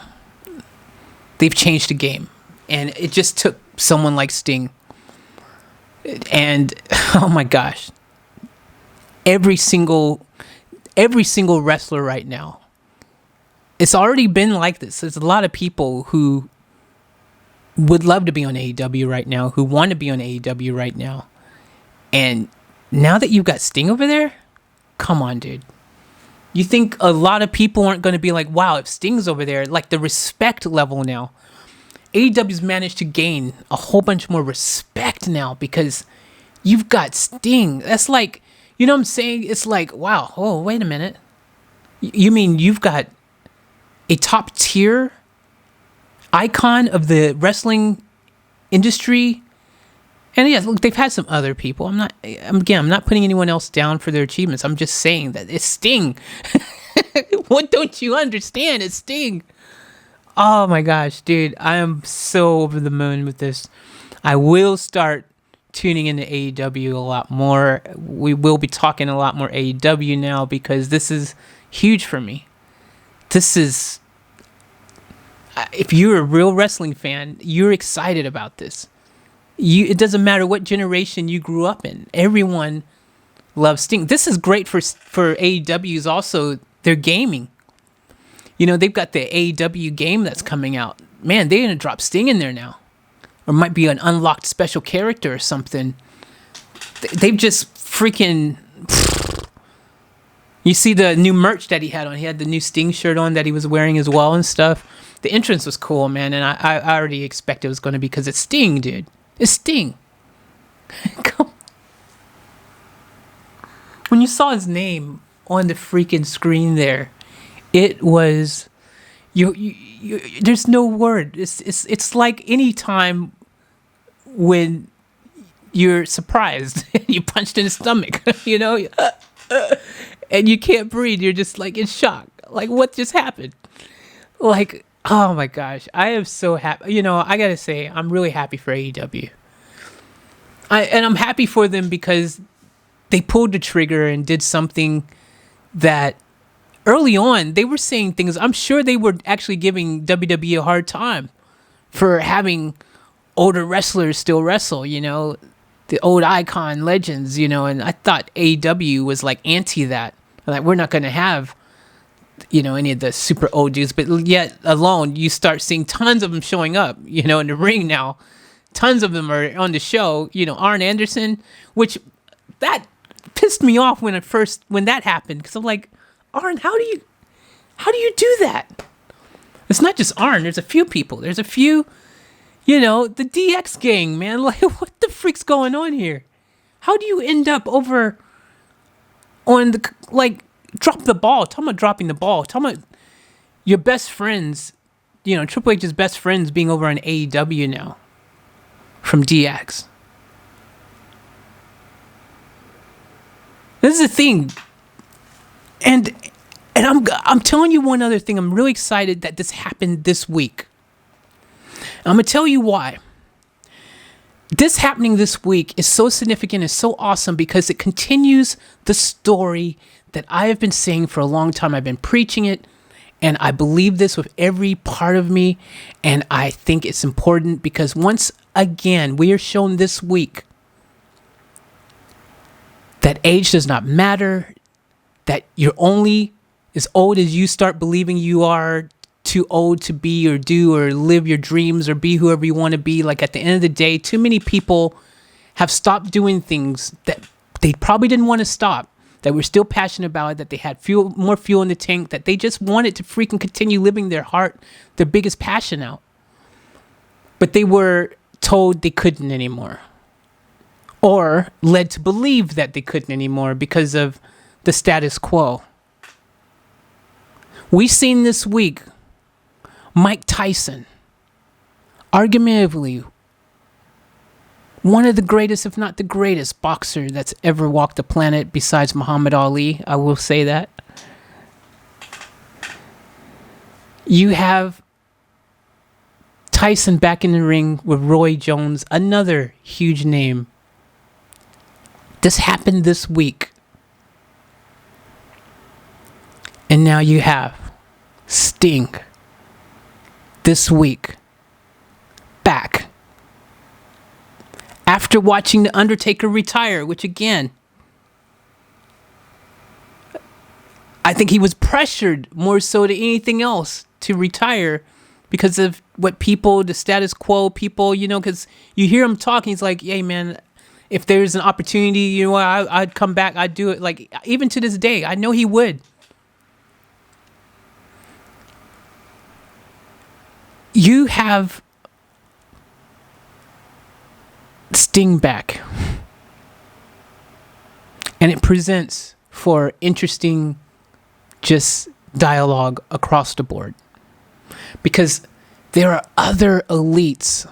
Speaker 1: They've changed the game. And it just took someone like Sting. And, oh my gosh. Every single wrestler right now. It's already been like this. There's a lot of people who would love to be on AEW right now, who want to be on AEW right now. And now that you've got Sting over there, come on, dude. You think a lot of people aren't going to be like, wow, if Sting's over there, like the respect level now. AEW's managed to gain a whole bunch more respect now because you've got Sting. That's like, you know what I'm saying? It's like, wow, oh, wait a minute. You mean you've got a top tier icon of the wrestling industry? And yeah, look, they've had some other people. I'm not putting anyone else down for their achievements. I'm just saying that it's Sting. What don't you understand? It's Sting. Oh my gosh, dude, I am so over the moon with this. I will start tuning into AEW a lot more. We will be talking a lot more AEW now because this is huge for me. This is, if you're a real wrestling fan, you're excited about this. It doesn't matter what generation you grew up in. Everyone loves Sting. This is great for AEW's also their gaming. They've got the AEW game that's coming out. Man, they're going to drop Sting in there now. Or might be an unlocked special character or something. They've just freaking... You see the new merch that he had on. He had the new Sting shirt on that he was wearing as well and stuff. The entrance was cool, man. And I already expect it was going to be because it's Sting, dude. It's Sting. Come. When you saw his name on the freaking screen there, it was you there's no word. It's like any time when you're surprised, you punched in the stomach, and you can't breathe. You're just like in shock. Like, what just happened? Like, Oh my gosh, I am so happy. You know, I gotta say, I'm really happy for AEW. I'm happy for them because they pulled the trigger and did something that early on they were saying things. I'm sure they were actually giving WWE a hard time for having older wrestlers still wrestle, you know, the old icon legends, you know, and I thought AEW was like anti that. Like, we're not going to have, you know, any of the super old dudes, but yet alone you start seeing tons of them showing up, you know, in the ring now. Tons of them are on the show, you know, Arn Anderson, which that pissed me off when that happened, because I'm like, Arn, how do you do that? It's not just Arn. There's a few people. There's a few, you know, the DX gang, man. Like, what the freak's going on here? How do you end up over on the, like, drop the ball? Talking about dropping the ball. Talking about your best friends, you know, Triple H's best friends being over on AEW now from DX. This is the thing. And I'm telling you one other thing. I'm really excited that this happened this week. I'm going to tell you why. This happening this week is so significant and so awesome because it continues the story that I have been saying for a long time. I've been preaching it, and I believe this with every part of me, and I think it's important because once again, we are shown this week that age does not matter, that you're only as old as you start believing you are too old to be or do or live your dreams or be whoever you want to be. Like, at the end of the day, too many people have stopped doing things that they probably didn't want to stop, that were still passionate about it, that they had more fuel in the tank, that they just wanted to freaking continue living their heart, their biggest passion out. But they were told they couldn't anymore, or led to believe that they couldn't anymore because of the status quo. We've seen this week Mike Tyson, arguably one of the greatest, if not the greatest, boxer that's ever walked the planet besides Muhammad Ali. I will say that. You have Tyson back in the ring with Roy Jones, another huge name. This happened this week. And now you have Sting this week back after watching The Undertaker retire, which again, I think he was pressured more so than anything else to retire because of what people, the status quo people, you know, because you hear him talking, he's like, hey man, if there's an opportunity, you know, I'd come back, I'd do it. Like, even to this day, I know he would. You have Sting back, and it presents for interesting just dialogue across the board, because there are other elites,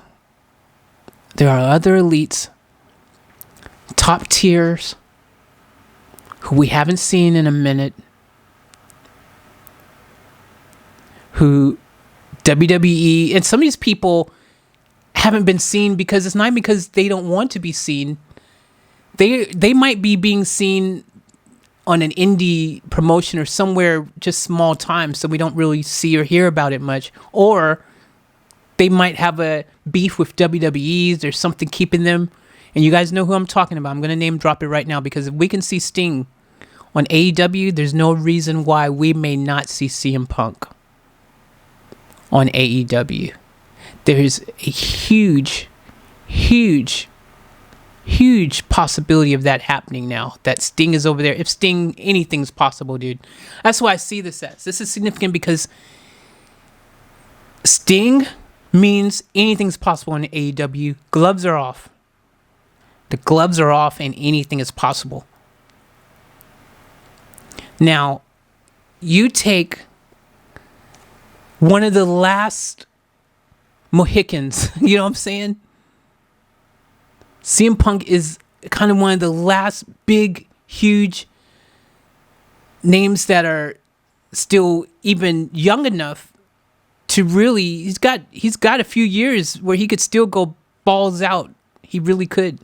Speaker 1: top tiers, who we haven't seen in a minute, who WWE, and some of these people haven't been seen because it's not because they don't want to be seen. They might be being seen on an indie promotion or somewhere just small time, so we don't really see or hear about it much. Or they might have a beef with WWE's or something keeping them. And you guys know who I'm talking about. I'm going to name drop it right now, because if we can see Sting on AEW, there's no reason why we may not see CM Punk on AEW. There's a huge possibility of that happening now, that Sting is over there. If Sting, anything's possible, dude. That's why I see this as. This is significant because Sting means anything's possible in AEW. Gloves are off. The gloves are off and anything is possible. Now, you take one of the last Mohicans, you know what I'm saying? CM Punk is kind of one of the last big, huge names that are still even young enough to really, he's got a few years where he could still go balls out. He really could.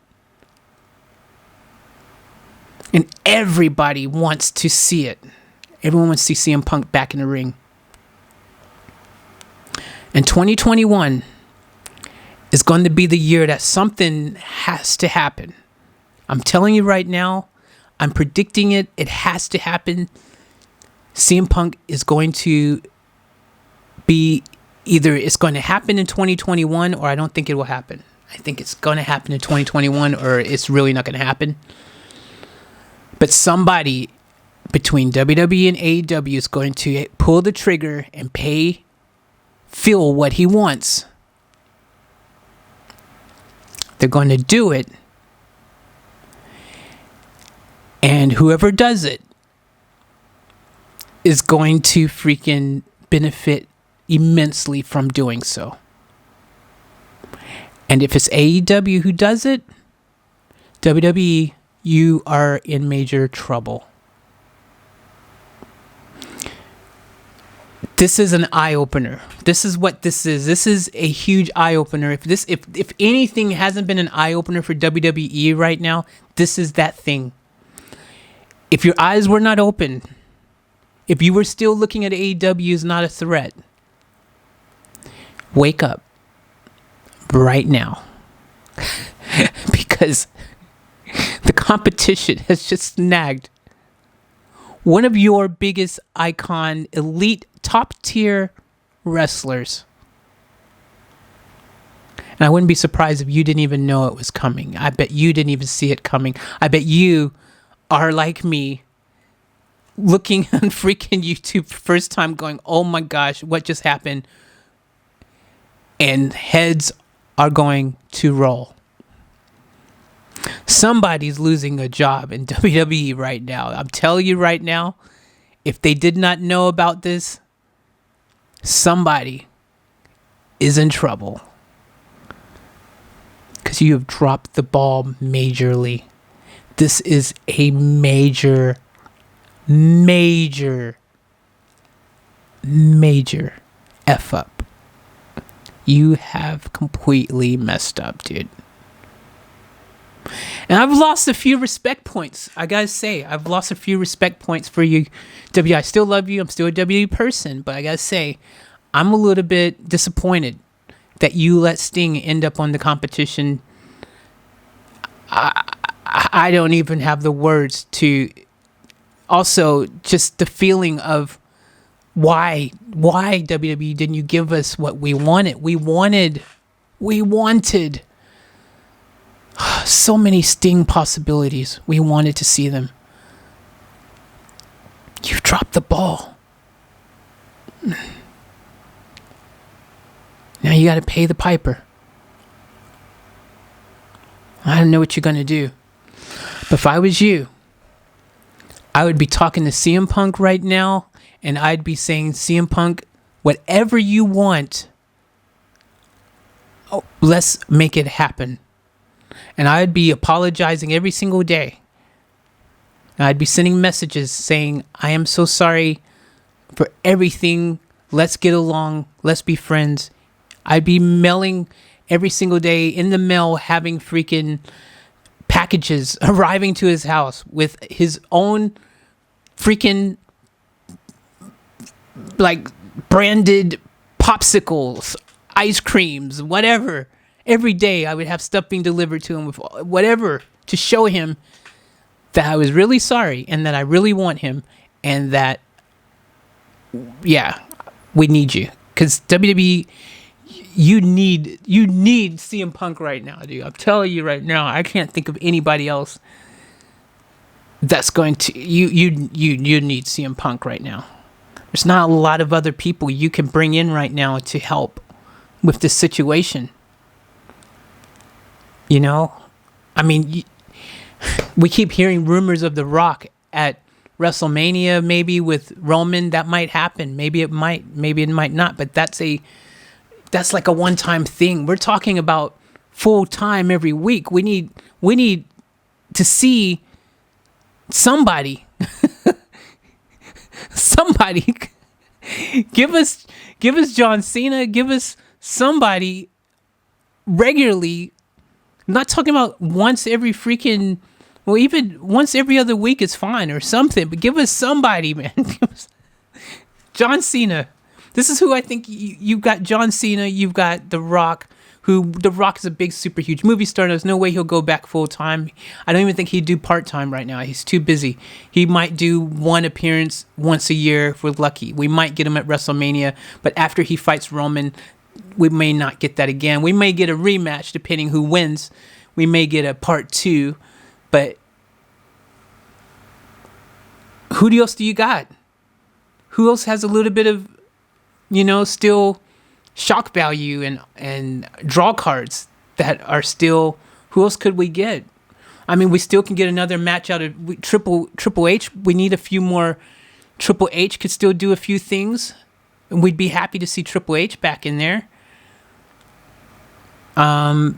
Speaker 1: And everybody wants to see it. Everyone wants to see CM Punk back in the ring. And 2021 is going to be the year that something has to happen. I'm telling you right now, I'm predicting it. It has to happen. CM Punk is going to be either it's going to happen in 2021 or I don't think it will happen. I think it's going to happen in 2021 or it's really not going to happen. But somebody between WWE and AEW is going to pull the trigger and pay Phil what he wants. They're going to do it. And whoever does it is going to freaking benefit immensely from doing so. And if it's AEW who does it, WWE, you are in major trouble. This is an eye-opener. This is what this is. This is a huge eye-opener. If anything hasn't been an eye-opener for WWE right now, this is that thing. If your eyes were not open, if you were still looking at AEW as not a threat, wake up right now. Because the competition has just snagged one of your biggest icon, elite, top-tier wrestlers. And I wouldn't be surprised if you didn't even know it was coming. I bet you didn't even see it coming. I bet you are like me, looking on freaking YouTube first time going, oh my gosh, what just happened? And heads are going to roll. Somebody's losing a job in WWE right now. I'm telling you right now, if they did not know about this, somebody is in trouble. Because you have dropped the ball majorly. This is a major F up. You have completely messed up, dude. And I've lost a few respect points. I gotta say, I've lost a few respect points for you, W. I still love you. I'm still a WWE person, but I gotta say, I'm a little bit disappointed that you let Sting end up on the competition. I don't even have the words to. Also, just the feeling of why WWE didn't you give us what we wanted? We wanted so many Sting possibilities. We wanted to see them. You've dropped the ball. Now you got to pay the piper. I don't know what you're going to do. But if I was you, I would be talking to CM Punk right now, and I'd be saying, CM Punk, whatever you want, let's make it happen. And I'd be apologizing every single day. I'd be sending messages saying, I am so sorry for everything. Let's get along. Let's be friends. I'd be mailing every single day in the mail, having freaking packages arriving to his house with his own freaking like branded popsicles, ice creams, whatever. Every day I would have stuff being delivered to him with whatever to show him that I was really sorry and that I really want him and that, yeah, we need you. Because WWE, you need CM Punk right now, dude. I'm telling you right now, I can't think of anybody else that's going to, you need CM Punk right now. There's not a lot of other people you can bring in right now to help with this situation. You know, I mean, we keep hearing rumors of The Rock at WrestleMania, maybe with Roman. That might happen. Maybe it might not. But that's like a one-time thing. We're talking about full-time every week. We need to see somebody Give us John Cena. Give us somebody regularly. I'm not talking about once every freaking, well, even once every other week is fine or something. But give us somebody, man. John Cena. This is who I think you've got. John Cena. You've got The Rock. Who The Rock is a big, super huge movie star. There's no way he'll go back full time. I don't even think he'd do part time right now. He's too busy. He might do one appearance once a year if we're lucky. We might get him at WrestleMania, but after he fights Roman, we may not get that again. We may get a rematch depending who wins. We may get a part 2, but who else do you got? Who else has a little bit of, still shock value and draw cards that are still? Who else could we get? I mean, we still can get another match out of Triple H. We need a few more. Triple H could still do a few things, and we'd be happy to see Triple H back in there. There's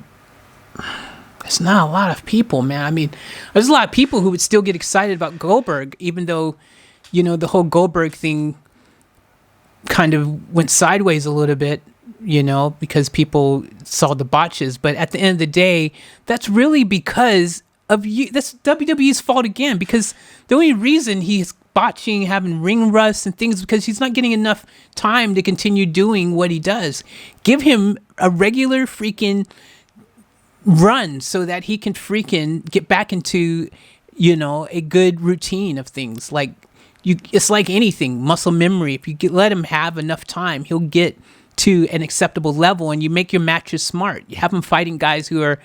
Speaker 1: not a lot of people, man. I mean, there's a lot of people who would still get excited about Goldberg, even though, the whole Goldberg thing kind of went sideways a little bit, because people saw the botches. But at the end of the day, that's really because of you. That's WWE's fault again, because the only reason he's botching, having ring rust and things, because he's not getting enough time to continue doing what he does. Give him a regular freaking run so that he can freaking get back into, a good routine of things. Like, it's like anything, muscle memory. If you let him have enough time, he'll get to an acceptable level, and you make your matches smart. You have him fighting guys who are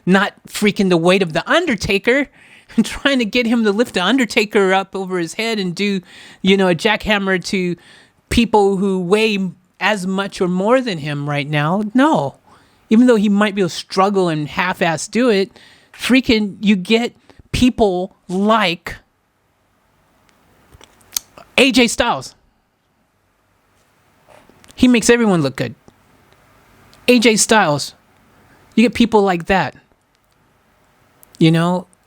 Speaker 1: not freaking the weight of the Undertaker, and trying to get him to lift the Undertaker up over his head and do, a jackhammer to people who weigh as much or more than him right now. No. Even though he might be able to struggle and half-ass do it, freaking you get people like AJ Styles. He makes everyone look good. AJ Styles. You get people like that.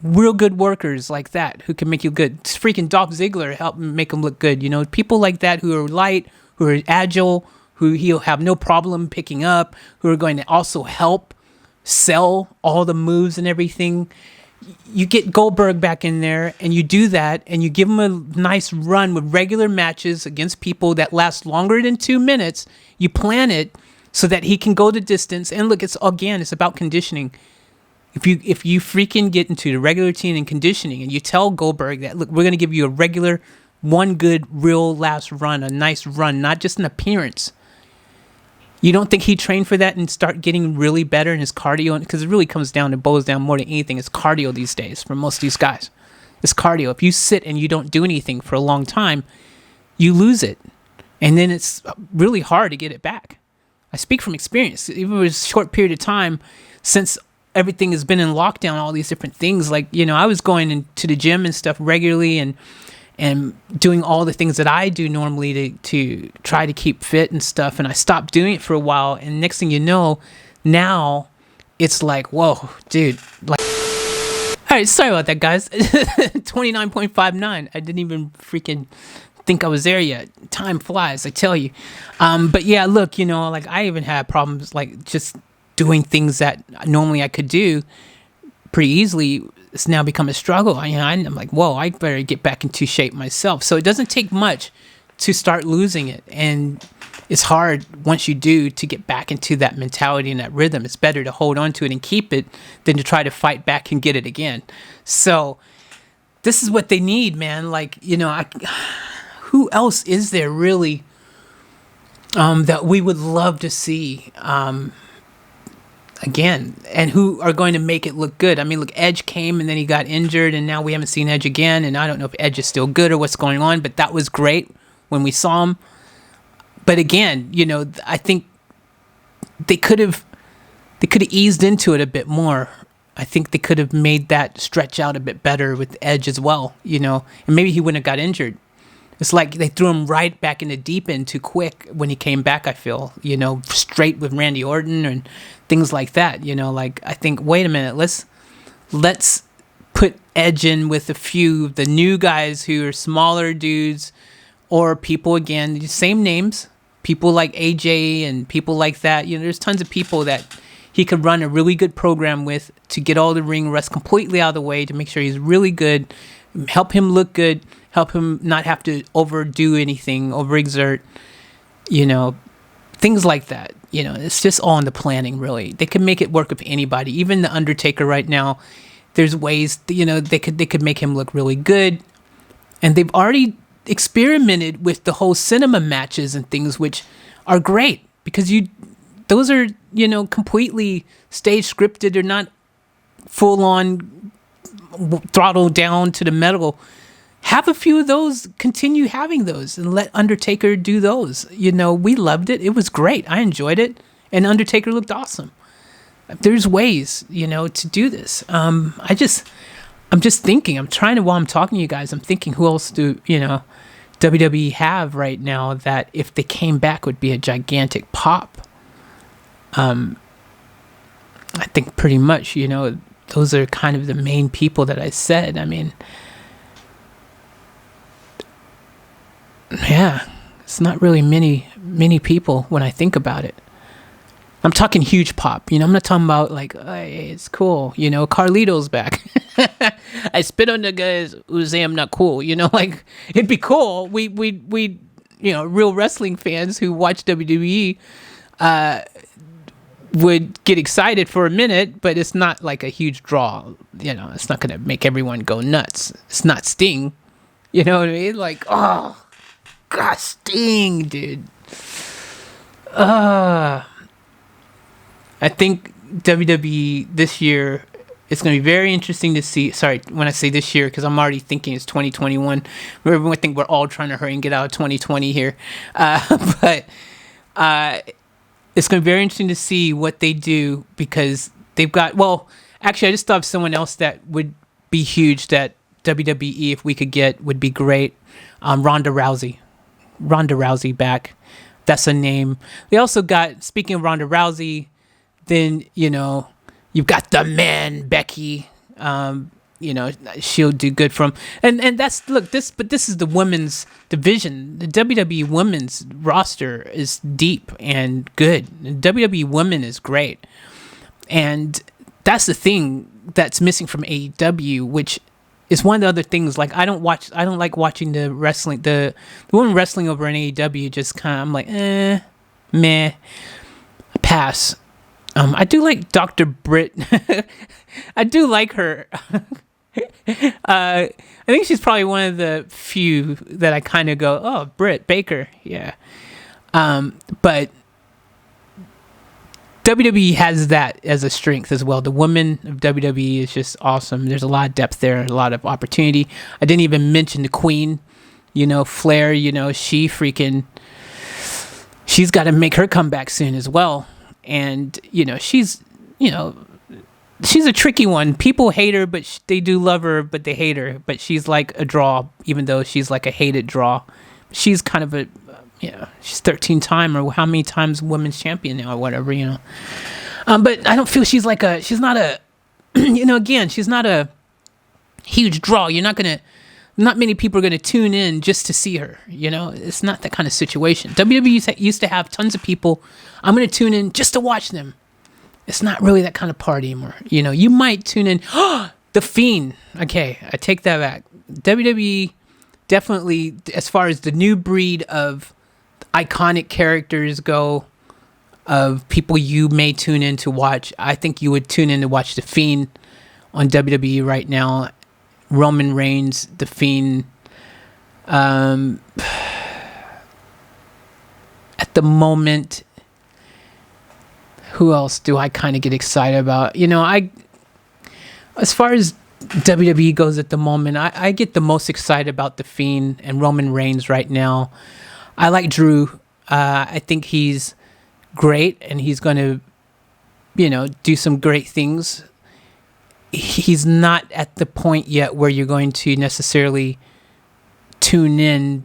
Speaker 1: Real good workers like that who can make you good. Freaking Dolph Ziggler help make them look good. People like that who are light, who are agile, who he'll have no problem picking up, who are going to also help sell all the moves and everything. You get Goldberg back in there, and you do that, and you give him a nice run with regular matches against people that last longer than 2 minutes. You plan it so that he can go the distance. And look, it's about conditioning. If you freaking get into the regular routine and conditioning, and you tell Goldberg that, look, we're going to give you a regular, one good, real last run, a nice run, not just an appearance. You don't think he trained for that and start getting really better in his cardio? Because it really boils down more than anything. It's cardio these days for most of these guys. It's cardio. If you sit and you don't do anything for a long time, you lose it. And then it's really hard to get it back. I speak from experience. Even if it was a short period of time since everything has been in lockdown, all these different things. Like, I was going into the gym and stuff regularly and doing all the things that I do normally to try to keep fit and stuff. And I stopped doing it for a while. And next thing you know, now it's like, whoa, dude. Like, all right, sorry about that, guys. 29.59. I didn't even freaking think I was there yet. Time flies, I tell you. But yeah, look, like I even had problems like just doing things that normally I could do pretty easily. It's now become a struggle. I'm like, whoa, I better get back into shape myself. So it doesn't take much to start losing it. And it's hard once you do to get back into that mentality and that rhythm. It's better to hold on to it and keep it than to try to fight back and get it again. So this is what they need, man. Like, who else is there really that we would love to see again, and who are going to make it look good? I mean, look, Edge came and then he got injured, and now we haven't seen Edge again, and I don't know if Edge is still good or what's going on, but that was great when we saw him. But again, I think they could have eased into it a bit more. I think they could have made that stretch out a bit better with Edge as well, and maybe he wouldn't have got injured. It's like they threw him right back in the deep end too quick when he came back, I feel, straight with Randy Orton and things like that. Like, I think, wait a minute, let's put Edge in with a few of the new guys who are smaller dudes or people, again, the same names, people like AJ and people like that. There's tons of people that he could run a really good program with to get all the ring rust completely out of the way, to make sure he's really good, help him look good, help him not have to overdo anything, overexert, things like that. It's just all in the planning, really. They could make it work with anybody. Even The Undertaker right now, there's ways, they could make him look really good. And they've already experimented with the whole cinema matches and things, which are great, because those are, completely stage scripted. They're not full on throttle down to the metal. Have a few of those, continue having those, and let Undertaker do those. We loved it. It was great. I enjoyed it. And Undertaker looked awesome. There's ways, to do this. I'm just thinking, while I'm talking to you guys, I'm thinking, who else do, WWE have right now that if they came back would be a gigantic pop? I think pretty much, those are kind of the main people that I said. I mean, yeah, it's not really many people when I think about it. I'm talking huge pop, I'm not talking about like, hey, it's cool, Carlito's back. I spit on the guys who say I'm not cool, like, it'd be cool. We real wrestling fans who watch WWE, would get excited for a minute, but it's not like a huge draw. It's not going to make everyone go nuts. It's not Sting. You know what I mean? Like, oh, God, Sting, dude. I think WWE this year, it's going to be very interesting to see. Sorry, when I say this year, because I'm already thinking it's 2021. I think we're all trying to hurry and get out of 2020 here. But it's going to be very interesting to see what they do, because they've got, well, actually, I just thought of someone else that would be huge that WWE, if we could get, would be great. Ronda Rousey. Ronda Rousey back. That's a name. They also got, speaking of Ronda Rousey, then, you've got the man, Becky. She'll do good for him. And that's, look, this is the women's division. The WWE women's roster is deep and good. The WWE women is great. And that's the thing that's missing from AEW, which is one of the other things. Like, I don't like watching the wrestling, the women wrestling over in AEW. Just kind of, I'm like, meh, pass. I do like Dr. Britt. I do like her. I think she's probably one of the few that I kind of go, oh, Britt Baker, yeah. But WWE has that as a strength as well. The women of WWE is just awesome. There's a lot of depth there, a lot of opportunity. I didn't even mention the Queen, Flair. She's got to make her comeback soon as well. And she's a tricky one. People hate her, but they do love her, but they hate her. But she's like a draw, even though she's like a hated draw. She's kind of a, she's 13-time or how many times women's champion now or whatever, But I don't feel she's not a, again, she's not a huge draw. Not many people are going to tune in just to see her. It's not that kind of situation. WWE used to have tons of people. I'm going to tune in just to watch them. It's not really that kind of party anymore. You might tune in. The Fiend. Okay, I take that back. WWE definitely, as far as the new breed of iconic characters go, of people you may tune in to watch, I think you would tune in to watch The Fiend on WWE right now. Roman Reigns, The Fiend. At the moment, who else do I kind of get excited about? As far as WWE goes at the moment, I get the most excited about The Fiend and Roman Reigns right now. I like Drew. I think he's great, and he's going to, do some great things. He's not at the point yet where you're going to necessarily tune in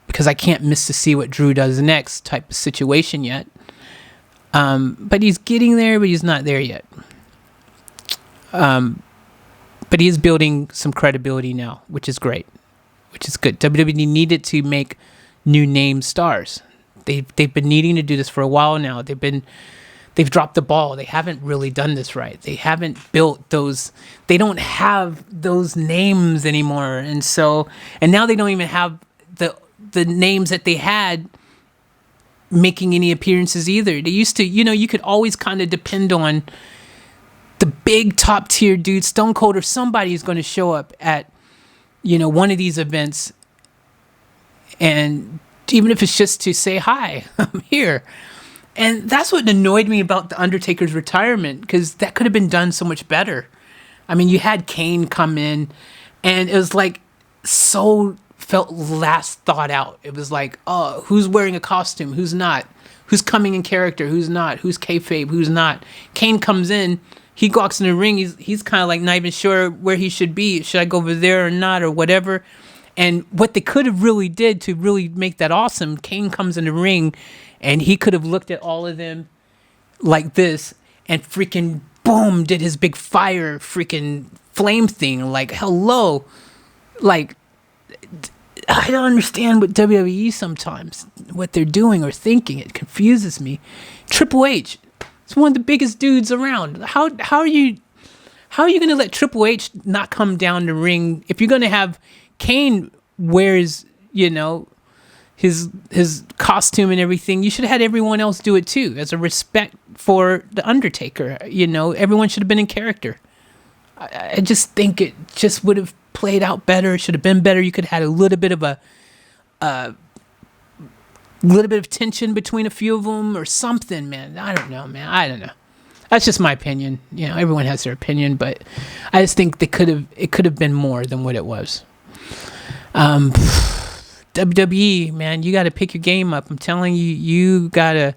Speaker 1: because I can't miss to see what Drew does next type of situation yet. But he's getting there, but he's not there yet. But he is building some credibility now, which is great. which is good. WWE needed to make new name stars. They've been needing to do this for a while now. They've dropped the ball. They haven't really done this right. They haven't built those. They don't have those names anymore, and now they don't even have the names that they had making any appearances either. They used to, you could always kind of depend on the big top tier dude, Stone Cold or somebody is going to show up at, one of these events. And even if it's just to say, hi, I'm here. And that's what annoyed me about The Undertaker's retirement, because that could have been done so much better. I mean, you had Kane come in, and it was like felt last thought out. It was like, oh, who's wearing a costume? Who's not? Who's coming in character? Who's not? Who's kayfabe? Who's not? Kane comes in. He walks in the ring. He's kind of like not even sure where he should be. Should I go over there or not or whatever? And what they could have really did to really make that awesome, Kane comes in the ring, and he could have looked at all of them like this and freaking boom, did his big fire freaking flame thing. Like, hello. Like, I don't understand what WWE sometimes, what they're doing or thinking. It confuses me. Triple H, it's one of the biggest dudes around. How are you going to let Triple H not come down the ring? If you're going to have Kane wears, his costume and everything, you should have had everyone else do it too, as a respect for The Undertaker. Everyone should have been in character. I just think it just would have played out better. It should have been better. You could have had a little bit of tension between a few of them or something, man. I don't know, man. I don't know. That's just my opinion. Everyone has their opinion, but I just think it could have been more than what it was. WWE, man, you got to pick your game up. I'm telling you, you got to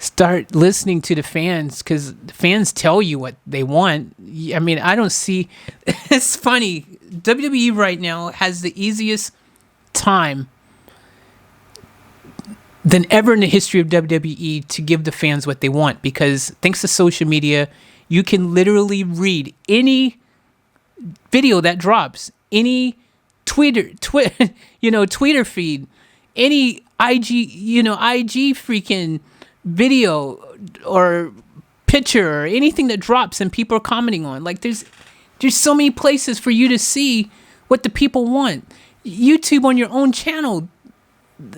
Speaker 1: start listening to the fans, because the fans tell you what they want. I mean, I don't see... It's funny. WWE right now has the easiest time than ever in the history of WWE to give the fans what they want, because thanks to social media, you can literally read any video that drops, any Twitter feed, any IG freaking video or picture or anything that drops and people are commenting on. Like, there's so many places for you to see what the people want. YouTube on your own channel,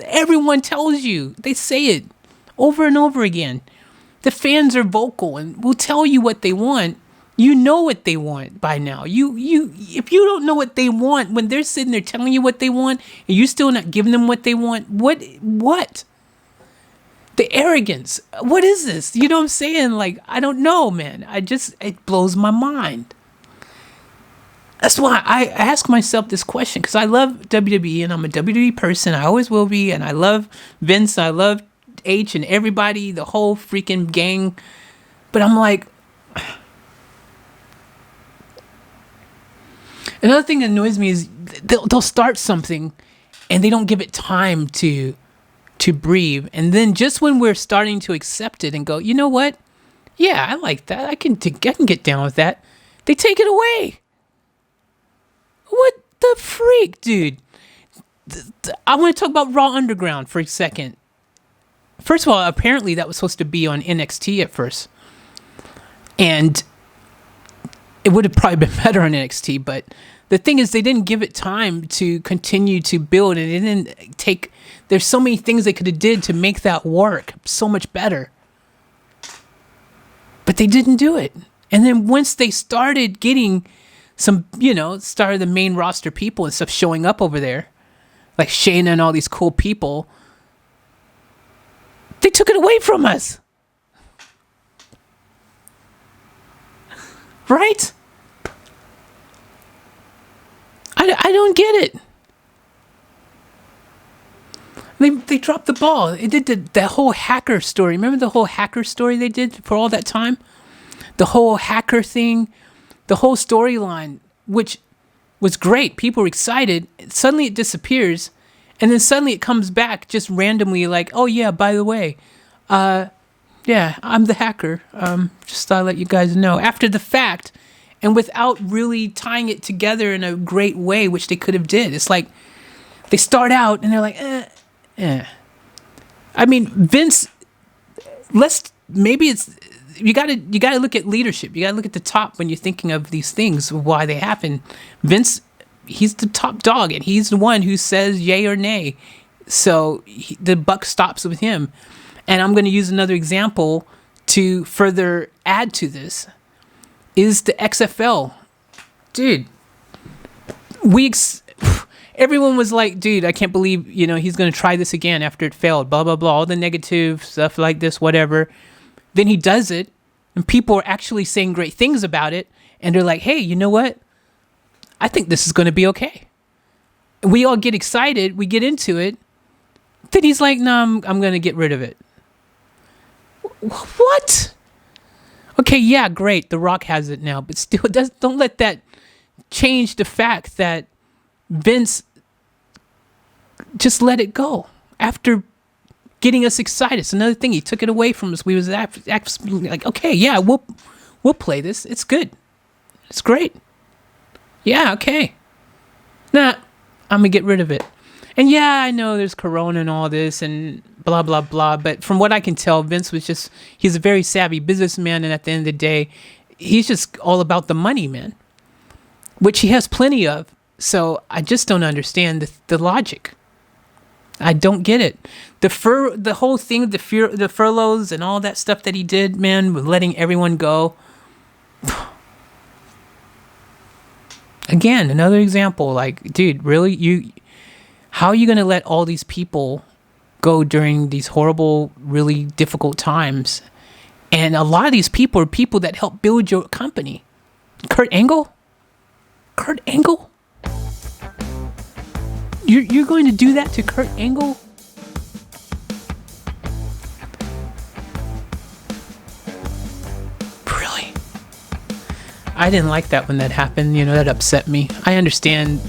Speaker 1: everyone tells you, they say it over and over again. The fans are vocal and will tell you what they want. You know what they want by now. If you don't know what they want when they're sitting there telling you what they want and you're still not giving them what they want, what? The arrogance. What is this? You know what I'm saying? Like, I don't know, man. It blows my mind. That's why I ask myself this question, because I love WWE and I'm a WWE person. I always will be. And I love Vince. I love H and everybody, the whole freaking gang. But I'm like... Another thing that annoys me is they'll start something and they don't give it time to breathe. And then just when we're starting to accept it and go, you know what? Yeah, I like that. I can get down with that. They take it away. What the freak, dude? I want to talk about Raw Underground for a second. First of all, apparently that was supposed to be on NXT at first. And it would have probably been better on NXT, but the thing is, they didn't give it time to continue to build, and it didn't take... There's so many things they could have did to make that work so much better. But they didn't do it. And then once they started getting some, started the main roster people and stuff showing up over there, like Shayna and all these cool people, they took it away from us. Right? I don't get it. They dropped the ball. It did the whole hacker story. Remember the whole hacker story they did for all that time? The whole hacker thing, the whole storyline, which was great. People were excited. Suddenly it disappears, and then suddenly it comes back just randomly like, oh yeah, by the way, yeah, I'm the hacker. Just thought I'd let you guys know. After the fact, and without really tying it together in a great way, which they could have did. It's like they start out and they're like, I mean, Vince, you gotta look at leadership. You gotta look at the top when you're thinking of these things, why they happen. Vince, he's the top dog, and he's the one who says yay or nay. So the buck stops with him. And I'm going to use another example to further add to this, is the XFL. Dude, everyone was like, dude, I can't believe, he's going to try this again after it failed, blah, blah, blah, all the negative stuff like this, whatever. Then he does it, and people are actually saying great things about it, and they're like, hey, you know what? I think this is going to be okay. And we all get excited, we get into it. Then he's like, no, I'm going to get rid of it. What? Okay, yeah, great. The Rock has it now, but still, don't let that change the fact that Vince just let it go after getting us excited. It's another thing. He took it away from us. We was like, okay, yeah, we'll play this. It's good. It's great. Yeah, okay. Nah, I'm gonna get rid of it. And yeah, I know there's Corona and all this and blah, blah, blah. But from what I can tell, Vince he's a very savvy businessman. And at the end of the day, he's just all about the money, man, which he has plenty of. So I just don't understand the logic. I don't get it. The whole thing, the furloughs and all that stuff that he did, man, with letting everyone go. Again, another example. Like, dude, really, how are you going to let all these people go during these horrible, really difficult times? And a lot of these people are people that help build your company. Kurt Angle? You're going to do that to Kurt Angle? Really? I didn't like that when that happened. That upset me. I understand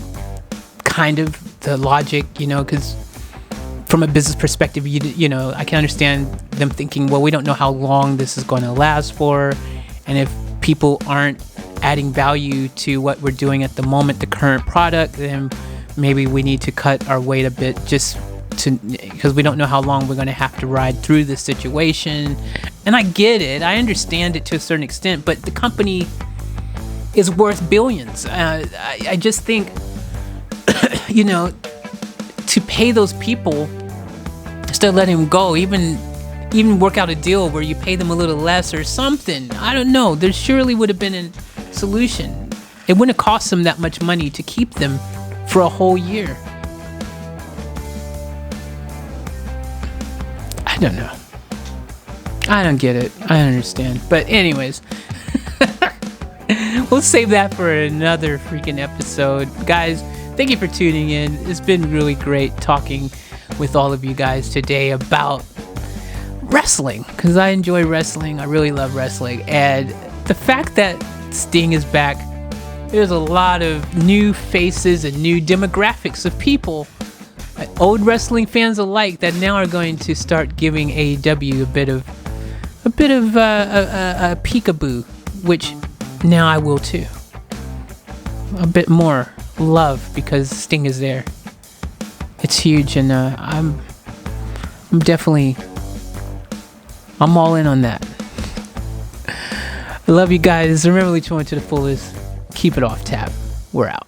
Speaker 1: kind of the logic, because from a business perspective, I can understand them thinking, well, we don't know how long this is going to last for, and if people aren't adding value to what we're doing at the moment, the current product, then maybe we need to cut our weight a bit because we don't know how long we're going to have to ride through this situation. And I get it. I understand it to a certain extent, but the company is worth billions. I just think, to pay those people instead of letting them go, even work out a deal where you pay them a little less or something. I don't know. There surely would have been a solution. It wouldn't have cost them that much money to keep them for a whole year. I don't know. I don't get it. I understand. But anyways, we'll save that for another freaking episode. Guys, thank you for tuning in. It's been really great talking with all of you guys today about wrestling, because I enjoy wrestling. I really love wrestling. And the fact that Sting is back, there's a lot of new faces and new demographics of people, old wrestling fans alike, that now are going to start giving AEW a bit of a peekaboo, which now I will too. A bit more love because Sting is there. It's huge, and I'm all in on that. I love you guys. Remember, each one to the fullest. Keep it off tap. We're out.